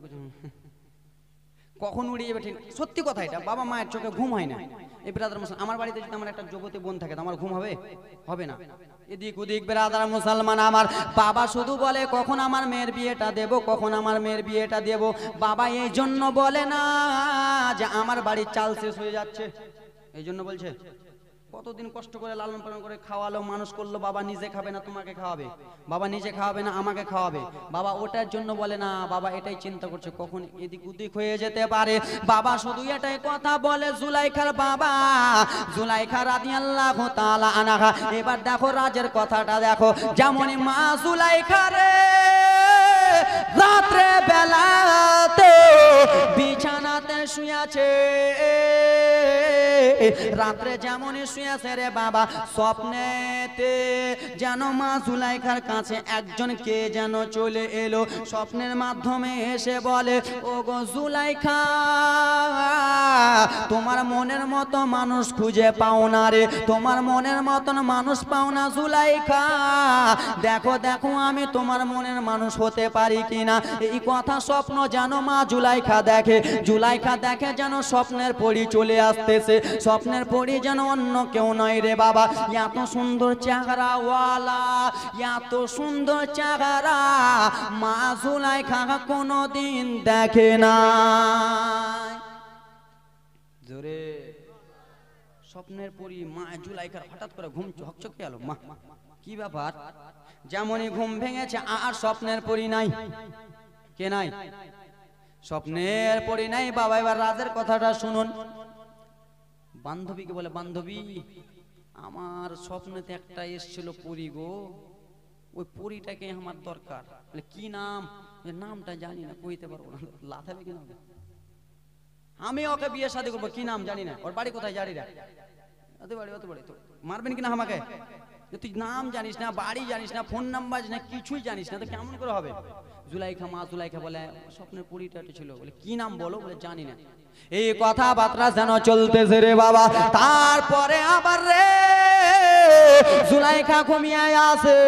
কখন উড়িয়ে যাবে, ঠিক সত্যি কথা এটা। বাবা মায়ের চোখে ঘুম হয় না। এই ব্রাদার মুসলমান, আমার বাড়িতে যদি আমার একটা যুবতী বোন থাকে তো আমার ঘুম হবে? হবে না। এদিক ওদিক ব্রাদার মুসলমান আমার, বাবা শুধু বলে কখন আমার মেয়ের বিয়েটা দেব, কখন আমার মেয়ের বিয়েটা দেব। বাবা এই জন্য বলে না যে আমার বাড়ির চাল শেষ হয়ে যাচ্ছে, এই জন্য বলছে। কতদিন কষ্ট করে লালন পালন করে খাওয়ালো, মানুষ করলো, বাবা নিজে খাবে না তোমাকে খাওয়াবে, বাবা নিজে খাওয়াবে না আমাকে খাওয়াবে। বাবা ওটার জন্য বলে না, বাবা এটাই চিন্তা করছে কখন এদিক ওদিক হয়ে যেতে পারে। বাবা শুধু এটাই কথা বলে। জুলাইখার বাবা, জুলাইখা রাদিয়াল্লাহু তাআলা আনহা। এবার দেখো রাজের কথাটা দেখো, যেমনই মা জুলাইখা রে রাত্রে বেলাতে বিছানাতে শুয়েছে, রাত্রে যেমনই শুয়েছে রে বাবা, স্বপ্নেতে যেন মা জুলাইখার কাছে একজন কে যেন চলে এলো। স্বপ্নের মাধ্যমে এসে বলে, ও গো জুলাইখা, তোমার মনের মতো মানুষ খুঁজে পাও না রে, তোমার মনের মতন মানুষ পাও না জুলাইখা। দেখো দেখো আমি তোমার মনের মানুষ হতে পারি কিনা। এই কথা স্বপ্ন যেন মা জুলাইখা দেখে। জুলাইখা দেখে যেন স্বপ্নের পরি চলে আসতেছে। স্বপ্নের পরি যেন অন্য কেউ নয় রে বাবা, এত সুন্দর চেহারাওয়ালা, এত সুন্দর চেহারা মা জুলাইখা কোনোদিন দেখে না। জোরে স্বপ্নের পরি মা জুলাইখার হঠাৎ করে ঘুম ঝকঝকে গেল। মা কি ব্যাপার? যেমনই ঘুম ভেঙেছে আর স্বপ্নের পরি নাই। কে নাই? স্বপ্নের পরি নাই। বাবা এবার রাজের কথাটা শুনুন। বান্ধবীকে বলে, বান্ধবী আমার স্বপ্নেতে একটা এসেছিল পরি গো, ওই পরিটাকে আমার দরকার। বলে কি নাম? নামটা জানি না, কইতে পারবো না। লাথাবে কি নাম? আমি ওকে বিয়ে শাদী করবো, কি নাম জানি না, ওর বাড়ি কোথায় জানি না। অত বাড়ি তো মারবেন কিনা আমাকে? তুই নাম জানিস না, বাড়ি জানিস না, ফোন নাম্বার জানিস না, কিছুই জানিস না, তো কেমন করে হবে? জুলাইখা মা জুলাইখা বলে স্বপ্নের পরিটা ছিল। বলে কি নাম বলো? বলে জানি না। এই কথাবার্তা যেন চলতেছে রে বাবা। তারপরে আবার রে জুলাইখা ঘুমিয়ে আসে।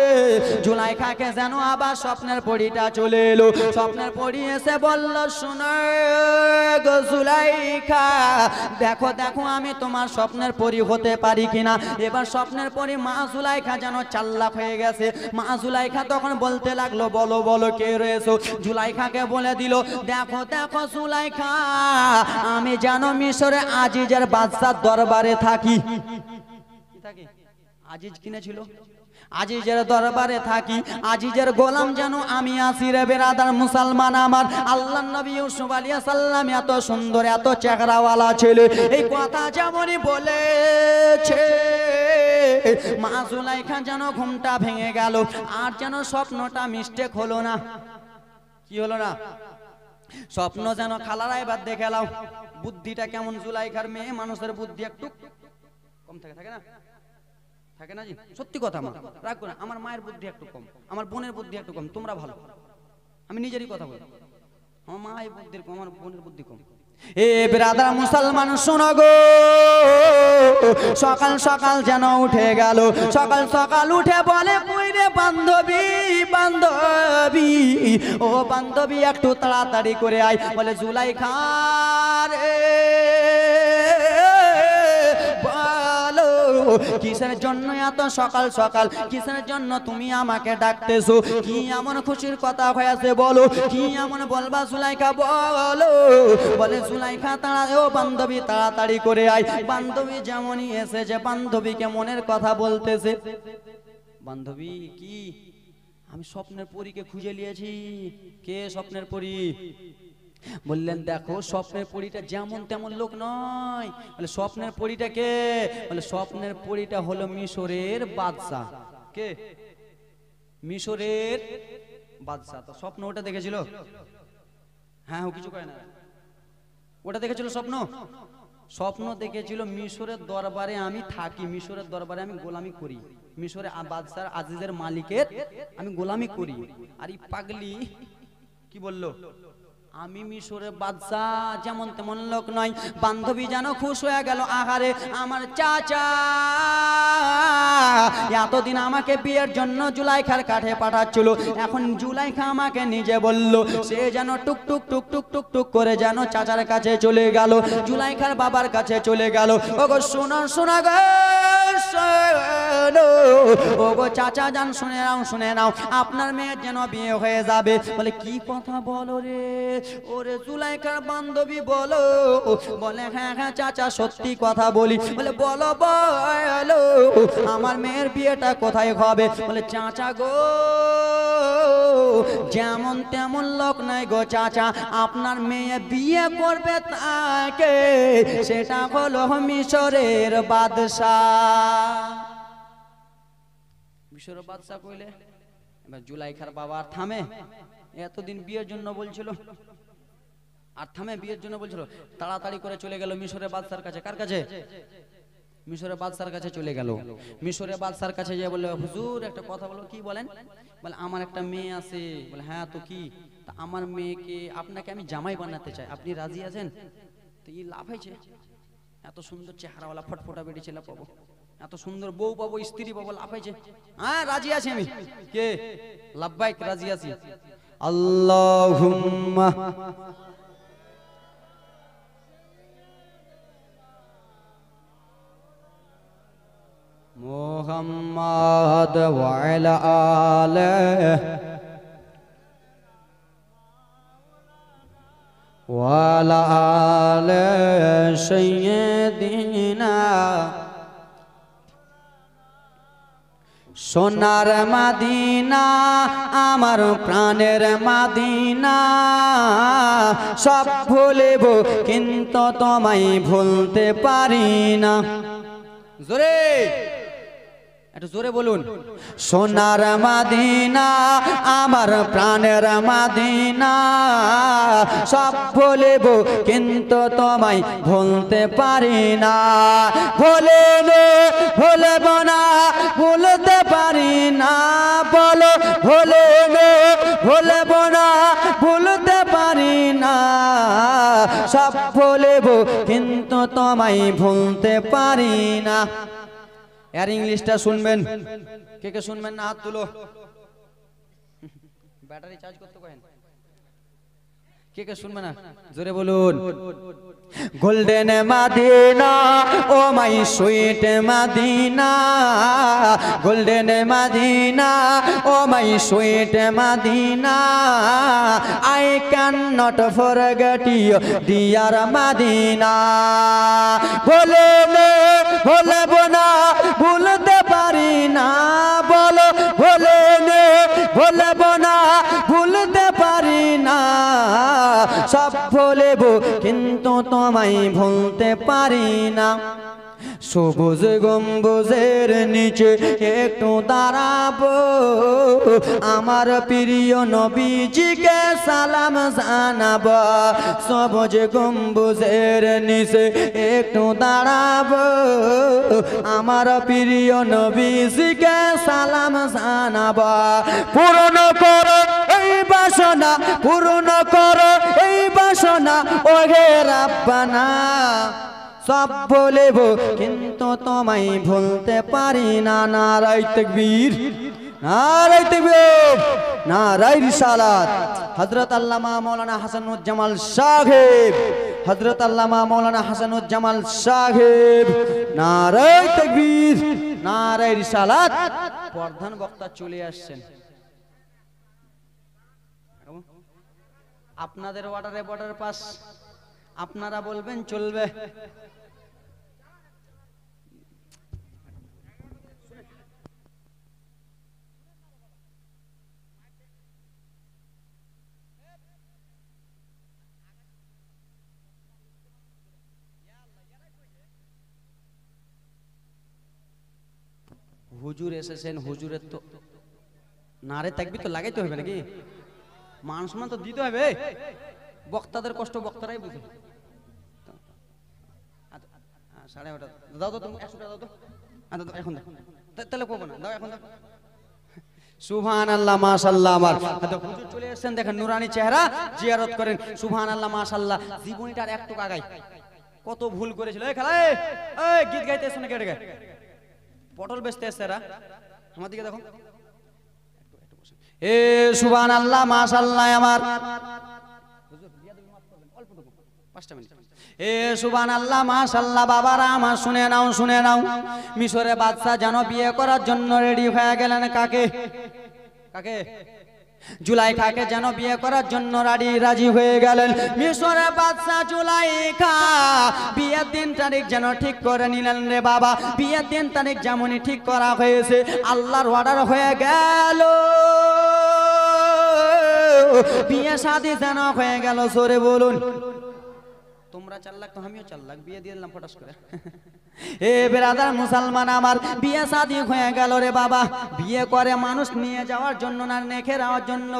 জুলাইখাকে যেন আবার স্বপ্নের পরিটা চলে এলো। স্বপ্নের পরি এসে বলল, শোনো গো জুলাইখা, দেখো দেখো আমি তোমার স্বপ্নের পরি হতে পারি কিনা। এবার স্বপ্নের পরি মা জুলাইখা যেন চাল্লাক হয়ে গেছে। মা জুলাইখা তখন বলতে লাগলো, বলো বলো কে রয়েছো? জুলাইখাকে বলে দিল, দেখো দেখো জুলাইখা, আমি যেন মিশরে আজিজের বাদশার দরবারে থাকি। আজিজ কিনেছিল, আজিজের দরবারে থাকি, আজিজের গোলাম যেন আমি আসি রে বেরাদার মুসলমান আমার। আল্লাহর নবী ইউসুফ আলাইহিস সালাম এত সুন্দর, এত চেহারাওয়ালা ছেলে। এই কথা যেমনই বলেছে, মা জুলাইখা যেন ঘুমটা ভেঙে গেল, আর যেন স্বপ্নটা মিস্টেক হলো না। কি হলো না? স্বপ্ন যেন খালারা এবার দেখে লাও বুদ্ধিটা কেমন। জুলাইখার মেয়ে মানুষের বুদ্ধি একটু কম থাকে, থাকে না? থাকে না জি? সত্যি কথা, আমার রাখবো না। আমার মায়ের বুদ্ধি একটু কম, আমার বোনের বুদ্ধি একটু কম। তোমরা ভালো, আমি নিজেরই কথা বলি। আমার মায়ের বুদ্ধির কম, আমার বোনের বুদ্ধি কম। এ ব্রাদার মুসলমান শোনো গো, সকাল সকাল যেন উঠে গেল। সকাল সকাল উঠে বলে কই রে বান্ধবী, বান্ধবী ও বান্ধবী একটু তাড়াতাড়ি করে আয়। বলে জুলাইখা রে বলো কিসের জন্য এত সকাল সকাল, কিসের জন্য তুমি আমাকে ডাকতেছো? কি এমন খুশির কথা হয়েছে বলো, কি এমন বলবা জুলাইখা বলো। বলে জুলাইখা ও বান্ধবী তাড়াতাড়ি করে আয়। বান্ধবী যেমনই এসেছে বান্ধবীকে মনের কথা বলতেছে। বান্ধবী কি? আমি স্বপ্নের পরীকে খুঁজে নিয়েছি। কে স্বপ্নের পরী? বললেন দেখো স্বপ্নের পরীটা যেমন তেমন লোক নয়। বলে স্বপ্নের পরীটা কে? বলে স্বপ্নের পরীটা হলো মিশরের বাদশাহ। কে? মিশরের বাদশাহ। তো স্বপ্ন ওটা দেখেছিল? হ্যাঁ ও কিছু কয় না, ওটা দেখেছিল স্বপ্ন। স্বপ্ন দেখেছিল মিশরের দরবারে আমি থাকি, মিশরের দরবারে আমি গোলামি করি, মিশরের বাদশার আজিজের মালিকের আমি গোলামি করি। আর এই পাগলি কি বললো? আমি মিশরের বাদশা, যেমন তেমন লোক নয়। বান্ধবী যেন খুশ হয়ে গেল। আহারে আমার চাচা এতদিন আমাকে বিয়ের জন্য জুলাইখার কাঠে পাঠাচ্ছিল, এখন জুলাইখা আমাকে নিজে বলল। সে যেন টুক টুক টুক টুক টুক টুক করে যেন চাচার কাছে চলে গেল, জুলাইখার বাবার কাছে চলে গেল। ওগো শোনো শোনা গো, ওগো চাচা যান শুনে নাও, শুনে নাও আপনার মেয়ের যেন বিয়ে হয়ে যাবে। বলে কি কথা বলো রে? ওরে জুলাইখার বান্ধবী বলো। বলে হ্যাঁ হ্যাঁ চাচা সত্যি কথা বলি। বলে বলো বলো আমার মেয়ের বিয়েটা কোথায় হবে? বলে চাচা গো যেমন তেমন লোক নাই গো চাচা, আপনার মেয়ে বিয়ে করবে তাকে, সেটা হলো মিশরের বাদশাহ। মিশরের বাদশাহ কইলে এবার জুলাইখার বাবা আর থামে। এতদিন বিয়ের জন্য বলছিল আর থামে, বিয়ের জন্য বলছিল। তাড়াতাড়ি করে চলে গেল মিশরের বাদশার কাছে। কার কাছে? মিশরের বাদশার কাছে চলে গেল। মিশরের বাদশার কাছে গিয়ে বলে হুজুর একটা কথা বলো। কি বলেন? বলে আমার একটা মেয়ে আছে। বলে হ্যাঁ তো কি? তা আমার মেয়েকে আপনাকে আমি জামাই বানাতে চাই, আপনি রাজি আছেন? তো এই লাভ হয়েছে, এত সুন্দর চেহারাওয়ালা ফটফটা বেটি ছেলে পাবো, এত সুন্দর বউ পাবো, স্ত্রী পাবো, লাভ হয়েছে। হ্যাঁ রাজি আছি আমি। কে? লাব্বাইক, রাজি আছি। আল্লাহুম্মা মুহাম্মাদ ওয়া আলা আলিহি ওয়া আলা আলি সাইয়্যিদিনা। সোনার মদিনা আমার প্রাণের মদিনা, সব ভুলব কিন্তু তোমায় ভুলতে পারি না। জোরে একটু জোরে বলুন। সোনার মদিনা আমার প্রাণের মদিনা, সব ভুলব কিন্তু তোমায় ভুলতে পারি না। ভুলব না, ভুলতে পারি না। বলো ভুলব না, ভুলতে পারি না। সব ভুলব কিন্তু তোমায় ভুলতে পারি না। এর ইংলিশটা শুনবেন। কে কে শুনবেন না হাত তুলো। ব্যাটারি চার্জ করতে কহেন। কে কে শুনবে না জোরে বলুন। Golden Medina oh my sweet Medina, golden Medina oh my sweet Medina, I can not forget you dear Medina. ভুলব না, ভুলতে পারি না। বলো ভুলব না, ভুলতে পারি না। সব ভুলব কিন্তু তোমায় ভুলতে পারি না। সবুজ গম্বুজের নিচে একটু দাঁড়াবো, আমার প্রিয় নবীজিকে সালাম জানাবো। সবুজ গম্বুজের নিচে একটু দাঁড়াবো, আমার প্রিয় নবীজিকে সালাম জানাবো। পূরণ করো এই বাসনা, পূরণ করো এই বাসনা, ওহে রাব্বানা। সব বলব কিন্তু তোমায় ভুলতে পারি না। নারাই তাকবীর, নারাই তাকবীর, নারাই রিসালাত। হযরত আল্লামা মাওলানা হাসানুজ্জামান সাহেব, হযরত আল্লামা মাওলানা হাসানুজ্জামান সাহেব, নারাই তাকবীর, নারাই রিসালাত। প্রধান বক্তা চলে আসছেন। আপনাদের অর্ডারে বর্ডার পাস, আপনারা বলবেন চলবে। হুজুর এসেছেন, হুজুরের তো নারে তাকবীর তো লাগাইতে হবে নাকি? মান সম্মান তো দিতে হবে। বক্তাদের কষ্ট বক্তারাই বুঝে। 8:30 দাও তো, তুমি 100 টাকা দাও তো। এখন দাও, তাহলে কবো না, দাও এখন দাও। সুবহানাল্লাহ, মাশাআল্লাহ। আমার হুজুর চলে এসেছেন, দেখেন নুরানি চেহারা, জিয়ারত করেন। সুবহানাল্লাহ, মাশাআল্লাহ। জীবনীটার একটু আগাই কত ভুল করেছিল। এই খেলা, এই গীত গাইতে এসে না কেটে গে পটল বেচতে এসে এরা। আমার দিকে দেখো। এ সুবহানাল্লাহ, মাশাআল্লাহ। আমার এ সুবহানাল্লাহ, মাশাআল্লাহ। বাবারা আমার শুনে নাও, শুনে নাও। মিশরের বাদশা যেন বিয়ে করার জন্য রেডি হয়ে গেলেন। কাকে? কাকে? জুলাইখাকে যেন বিয়ে করার জন্য রাজি হয়ে গেলেন। মিশরের বাদশা জুলাইখা বিয়ের দিন তারিখ যেন ঠিক করে নিলেন রে বাবা। বিয়ের দিন তারিখ যেমনই ঠিক করা হয়েছে, আল্লাহর অর্ডার হয়ে গেল। বিয়ে শাদী যেন হয়ে গেল। সরে বলুন। তোমরা 4 লাখ তো আমিও 4 লাখ বিয়ে দিয়ে দিলাম ফটাস করে। এ ব্রাদার মুসলমান আমার, বিয়ে শাদী হয়ে গেল রে বাবা। বিয়ে করে মানুষ নিয়ে যাওয়ার জন্য না রেখে যাওয়ার জন্য?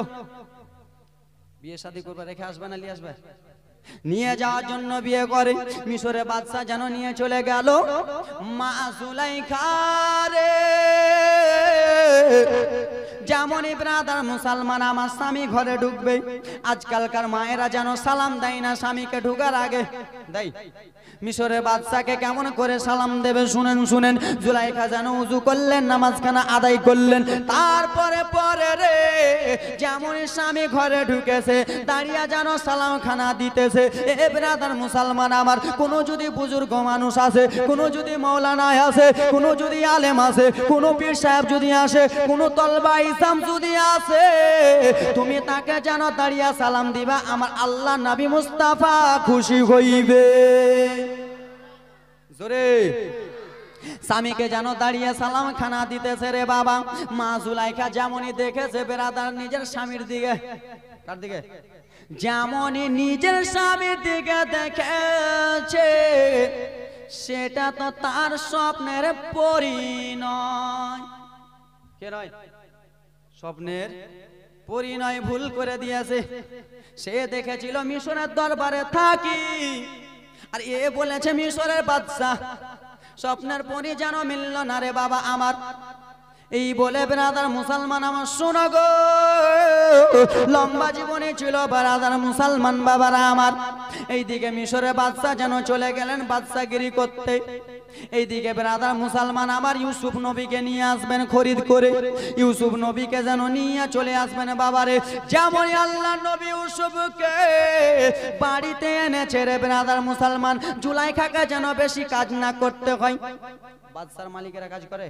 বিয়ে শাদী করবে, রেখে আসবে না নিয়ে আসবে? নিয়ে যাওয়ার জন্য বিয়ে করে। মিশরের বাদশা যেন নিয়ে চলে গেল মা জুলাইখা রে। যেমনই ব্রাদার মুসলমান আমার স্বামী ঘরে ঢুকবে, আজকালকার মায়েরা যেন সালাম দেয় না স্বামীকে ঢুকার আগে। দেয়? মিশরের বাদশাকে কেমন করে সালাম দেবে শুনেন, শুনেন। জুলাইখা যেন উযু করলেন, নামাজখানা আদায় করলেন। তারপরে পরে রে যেমনই স্বামী ঘরে ঢুকেছে, দাঁড়িয়ে যেন সালাম খানা দিতেছে। এ ব্রাদার মুসলমান আমার, কোনো যদি বুজুর্গ মানুষ আছে, কোনো যদি মাওলানা আছে, কোনো যদি আলেম আছে, কোনো পীর সাহেব যদি আসে, কোনো তলবা ইসলাম যদি আসে, তুমি তাকে যেন দাঁড়িয়ে সালাম দিবা। আমার আল্লাহ নবী মুস্তাফা খুশি হইবে। জোরে। স্বামীকে যেন দাঁড়িয়ে সালাম খানা দিতেছে রে বাবা। মা জুলাইখা যেমনই দেখেছে ব্রাদার নিজের স্বামীর দিকে, কার দিকে? যেমনই নিজের স্বামীর দিকে দেখেছে, সেটা তো তার স্বপ্নের পরিণয়। কে নয়? স্বপ্নের পরিণয় ভুল করে দিয়েছে। সে দেখেছিল মিশরের দরবারে থাকি, আর এ বলেছে মিশরের বাদশা। স্বপ্নের পরি যেন মিলল না রে বাবা আমার। এই বলে ব্রাদার মুসলমান আমার শোনো গো, লম্বা জীবনে ছিল ব্রাদার মুসলমান বাবারা আমার। এইদিকে মিশরের বাদশা যেন চলে গেলেন বাদশাগিরি করতে। এইদিকে ব্রাদার মুসলমান আমার ইউসুফ নবীকে নিয়ে আসবেন খরিদ করে। ইউসুফ নবীকে যেন নিয়ে চলে আসবেন বাবারে। যেমন আল্লাহ নবী ইউসুফকে বাড়িতে এনেছে রে ব্রাদার মুসলমান, জুলাইখাকে যেন বেশি কাজ না করতে হয়। বাদশার মালিকেরা কাজ করে।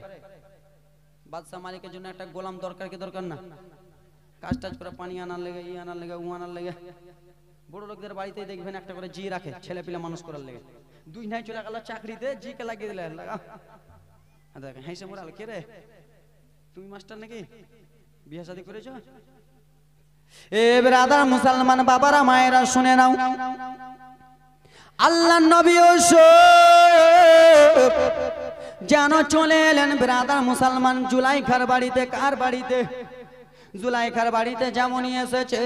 বাদশা মালিকের জন্য একটা গোলাম দরকার কি দরকার না? কাজ টাজ করে পানি আনার লেগে, ই আনার লেগে, উ আনার লেগে। বড় লোকদের বাড়িতে দেখবেন একটা করে জি রাখে, ছেলে পিলা মানুষ করার লেগে। 2 নাই চলে গেল চাকরিতে, জি কে লাগিয়ে দিলে লাগা। দেখ হেসে মোড়াল, কে রে তুমি মাস্টার নাকি? বিয়ে শাদী করেছো? এ ব্রাদার মুসলমান বাবারা মায়েরা শুনে নাও, আল্লাহ নবী ইউসুফ যেন চলে এলেন ব্রাদার মুসলমান জুলাইখার বাড়িতে। কার বাড়িতে? জুলাইখার বাড়িতে যেমনই এসেছে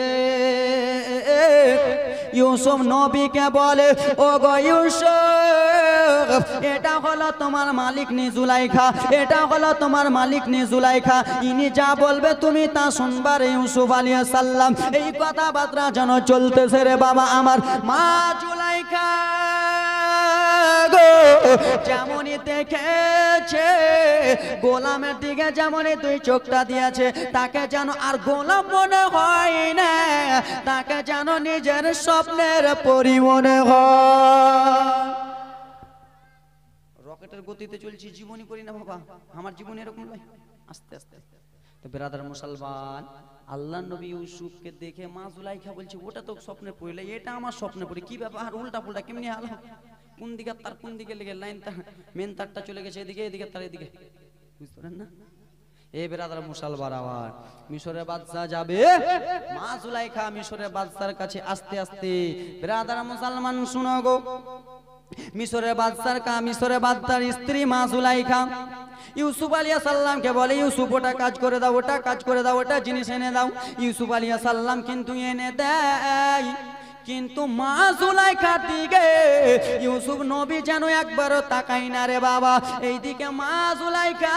ইউসুফ নবীকে বলে, ও গো ইউসুফ, এটা হলো তোমার মালিক নি জুলাইখা, এটা হলো তোমার মালিক নি জুলাইখা, ইনি যা বলবে তুমি তা শুনবার। ইউসুফ আলাইহিস সালাম এই কথাবার্তা যেন চলতেছে রে বাবা আমার। মা জুলাইখা যেমনই দেখেছে গোলামের দিকে যেমনই তুই চোখটা দিয়েছে, তাকে যেন আর গোলাম মনে হয় না, তাকে যেন নিজের স্বপ্নের পরি মনে হয়। রকেটের গতিতে চলছি, জীবনই করি না বাবা, আমার জীবন এরকম নয়, আস্তে আস্তে। তো বেরাদার মুসলমান, আল্লাহ নবী ইউসুফকে দেখে মা জুলাইখা বলছে, ওটা তো স্বপ্নে পড়লে, এটা আমার স্বপ্নে পড়ে, কি ব্যাপার উল্টা পুল্টা কেমনি আলো, কোন দিকে তার কোন দিকে লেগে লাইন তার মেন তারটা চলে গেছে এদিকে, এদিকে তার এদিকে, বুঝতে পারেন না? এ বেরাদার মুসলমান, আবার মিশরের বাদশা যাবে, মা জুলাইখা মিশরের বাদশার কাছে আস্তে আস্তে। বেরাদার মুসলমান শুনো গো, মিশরের বাদশার স্ত্রী মা জুলাইখা ইউসুফ আলাইহিস সালামকে বলে, ইউসুফ ওটা কাজ করে দাও, ওটা কাজ করে দাও, ওটা জিনিস এনে দাও। ইউসুফ আলাইহিস সালাম কিন্তু এনে দেয়, কিন্তু মা জুলাইখার দিকে ইউসুফ নবী যেন একবারও তাকাই না রে বাবা। এইদিকে মা জুলাইখা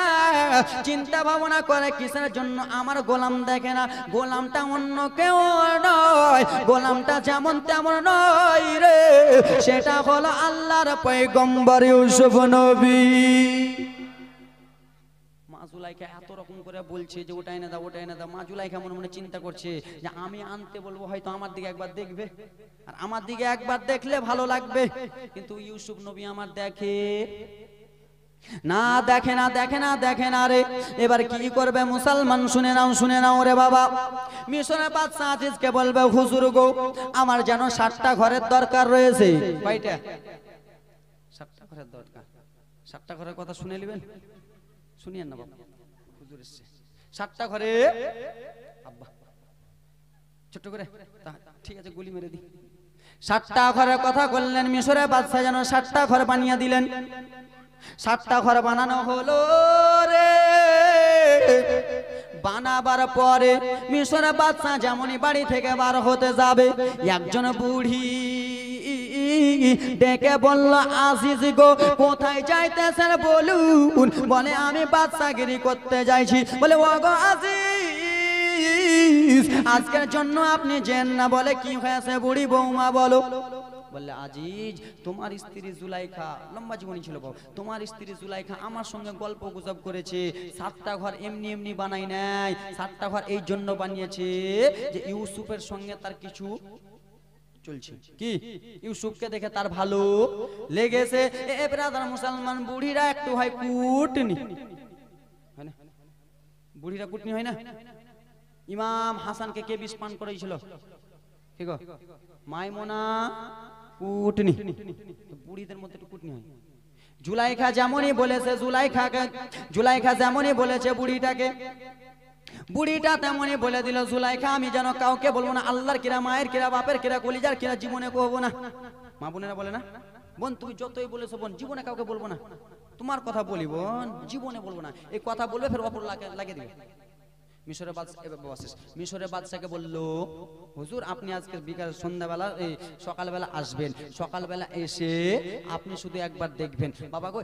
চিন্তা ভাবনা করে, কিসের জন্য আমার গোলাম দেখে না, গোলামটা অন্য কেউ নয়, গোলামটা যেমন তেমন নয় রে, সেটা হলো আল্লাহর পয়গম্বর ইউসুফ নবী। মা জুলাইখা এত রকম করে বলছে যে ওটা এনে দাও, ওটা এনে দাও। মা জুলাইখা মনে মনে চিন্তা করছে যে আমি আনতে বলবো, হয়তো আমার দিকে একবার দেখবে, আর আমার দিকে একবার দেখলে ভালো লাগবে, কিন্তু ইউসুফ নবী আমার দেখে না, দেখে না, দেখে না, দেখে না রে। এবার কি করবে মুসলমান, শুনে নাও, শুনে নাও রে বাবা। মিশরের বাদশা আজিজকে বলবে, হুজুর গো, আমার যেন 7টা ঘরের দরকার রয়েছে। কয়টা? 7টা ঘরের দরকার। 7টা ঘরের কথা শুনে নেবেন, শুনিয়েন না বাবা, হুজুর এসছে 7টা ঘরে। আব্বা ছোট করে, ঠিক আছে গুলি মেরে দি। 7টা ঘরের কথা বললেন মিশরের বাদশা, যেন 7টা ঘর বানিয়ে দিলেন। 7টা ঘর বানানো হলো রে। বানাবার পরে মিশরের বাদশা যেমনই বাড়ি থেকে বার হতে যাবে, একজন বুড়ি ডেকে বলল, আজিজ গো, কোথায় যাইতেছেন বলুন। বলে, আমি বাদশাগিরি করতে যাইছি। বলে, ও গো আজিজ, আজকের জন্য আপনি যেন না। বলে, কি হয়েছে বুড়ি বৌমা বলো। বললে, আজিজ, তোমার স্ত্রী জুলাইখা, লম্বা জীবনী ছিল বাবু, তোমার স্ত্রী জুলাইখা আমার সঙ্গে গল্প গুজব করেছে। 7টা ঘর এমনি এমনি বানাই নাই, 7টা ঘর এই জন্য বানিয়েছে যে ইউসুফের সঙ্গে তার কিছু চলছে। কি? ইউসুফকে দেখে তার ভালো লেগেছে। এ ব্রাদার মুসলমান, বুড়িরা একটু হয় কুটনি, হয় না? বুড়িরা কুটনি হয় না? ইমাম হাসানকে কে বিষ পান করেছিল? কি গো? মাইমুনা কুটনি। বুড়িদের মধ্যে একটু কুটনি হয়। জুলাইখা যেমনই বলেছে, জুলাইখা যেমনই বলেছে বুড়িটাকে, বুড়িটা তেমনই বলে দিল, জুলাইখা আমি যেন কাউকে বলবো না, আল্লাহর কিরা, মায়ের কিরা, বাপের কিরা, কলিজার কিরা, জীবনে কহবো না। মা বোনেরা বলে না, বোন তুমি যতই বলেছো বোন, জীবনে কাউকে বলবো না, তোমার কথা বলি বোন, জীবনে বলবো না। এই কথা বলবে ফের অপর লাগিয়ে দিবে। মিশরের বাদশাকে বলল, হুজুর আপনি আজকে বিকাল সন্ধ্যাবেলা এই সকালবেলা আসবেন, সকালবেলা এসে আপনি শুধু একবার দেখবেন। বাবা গো,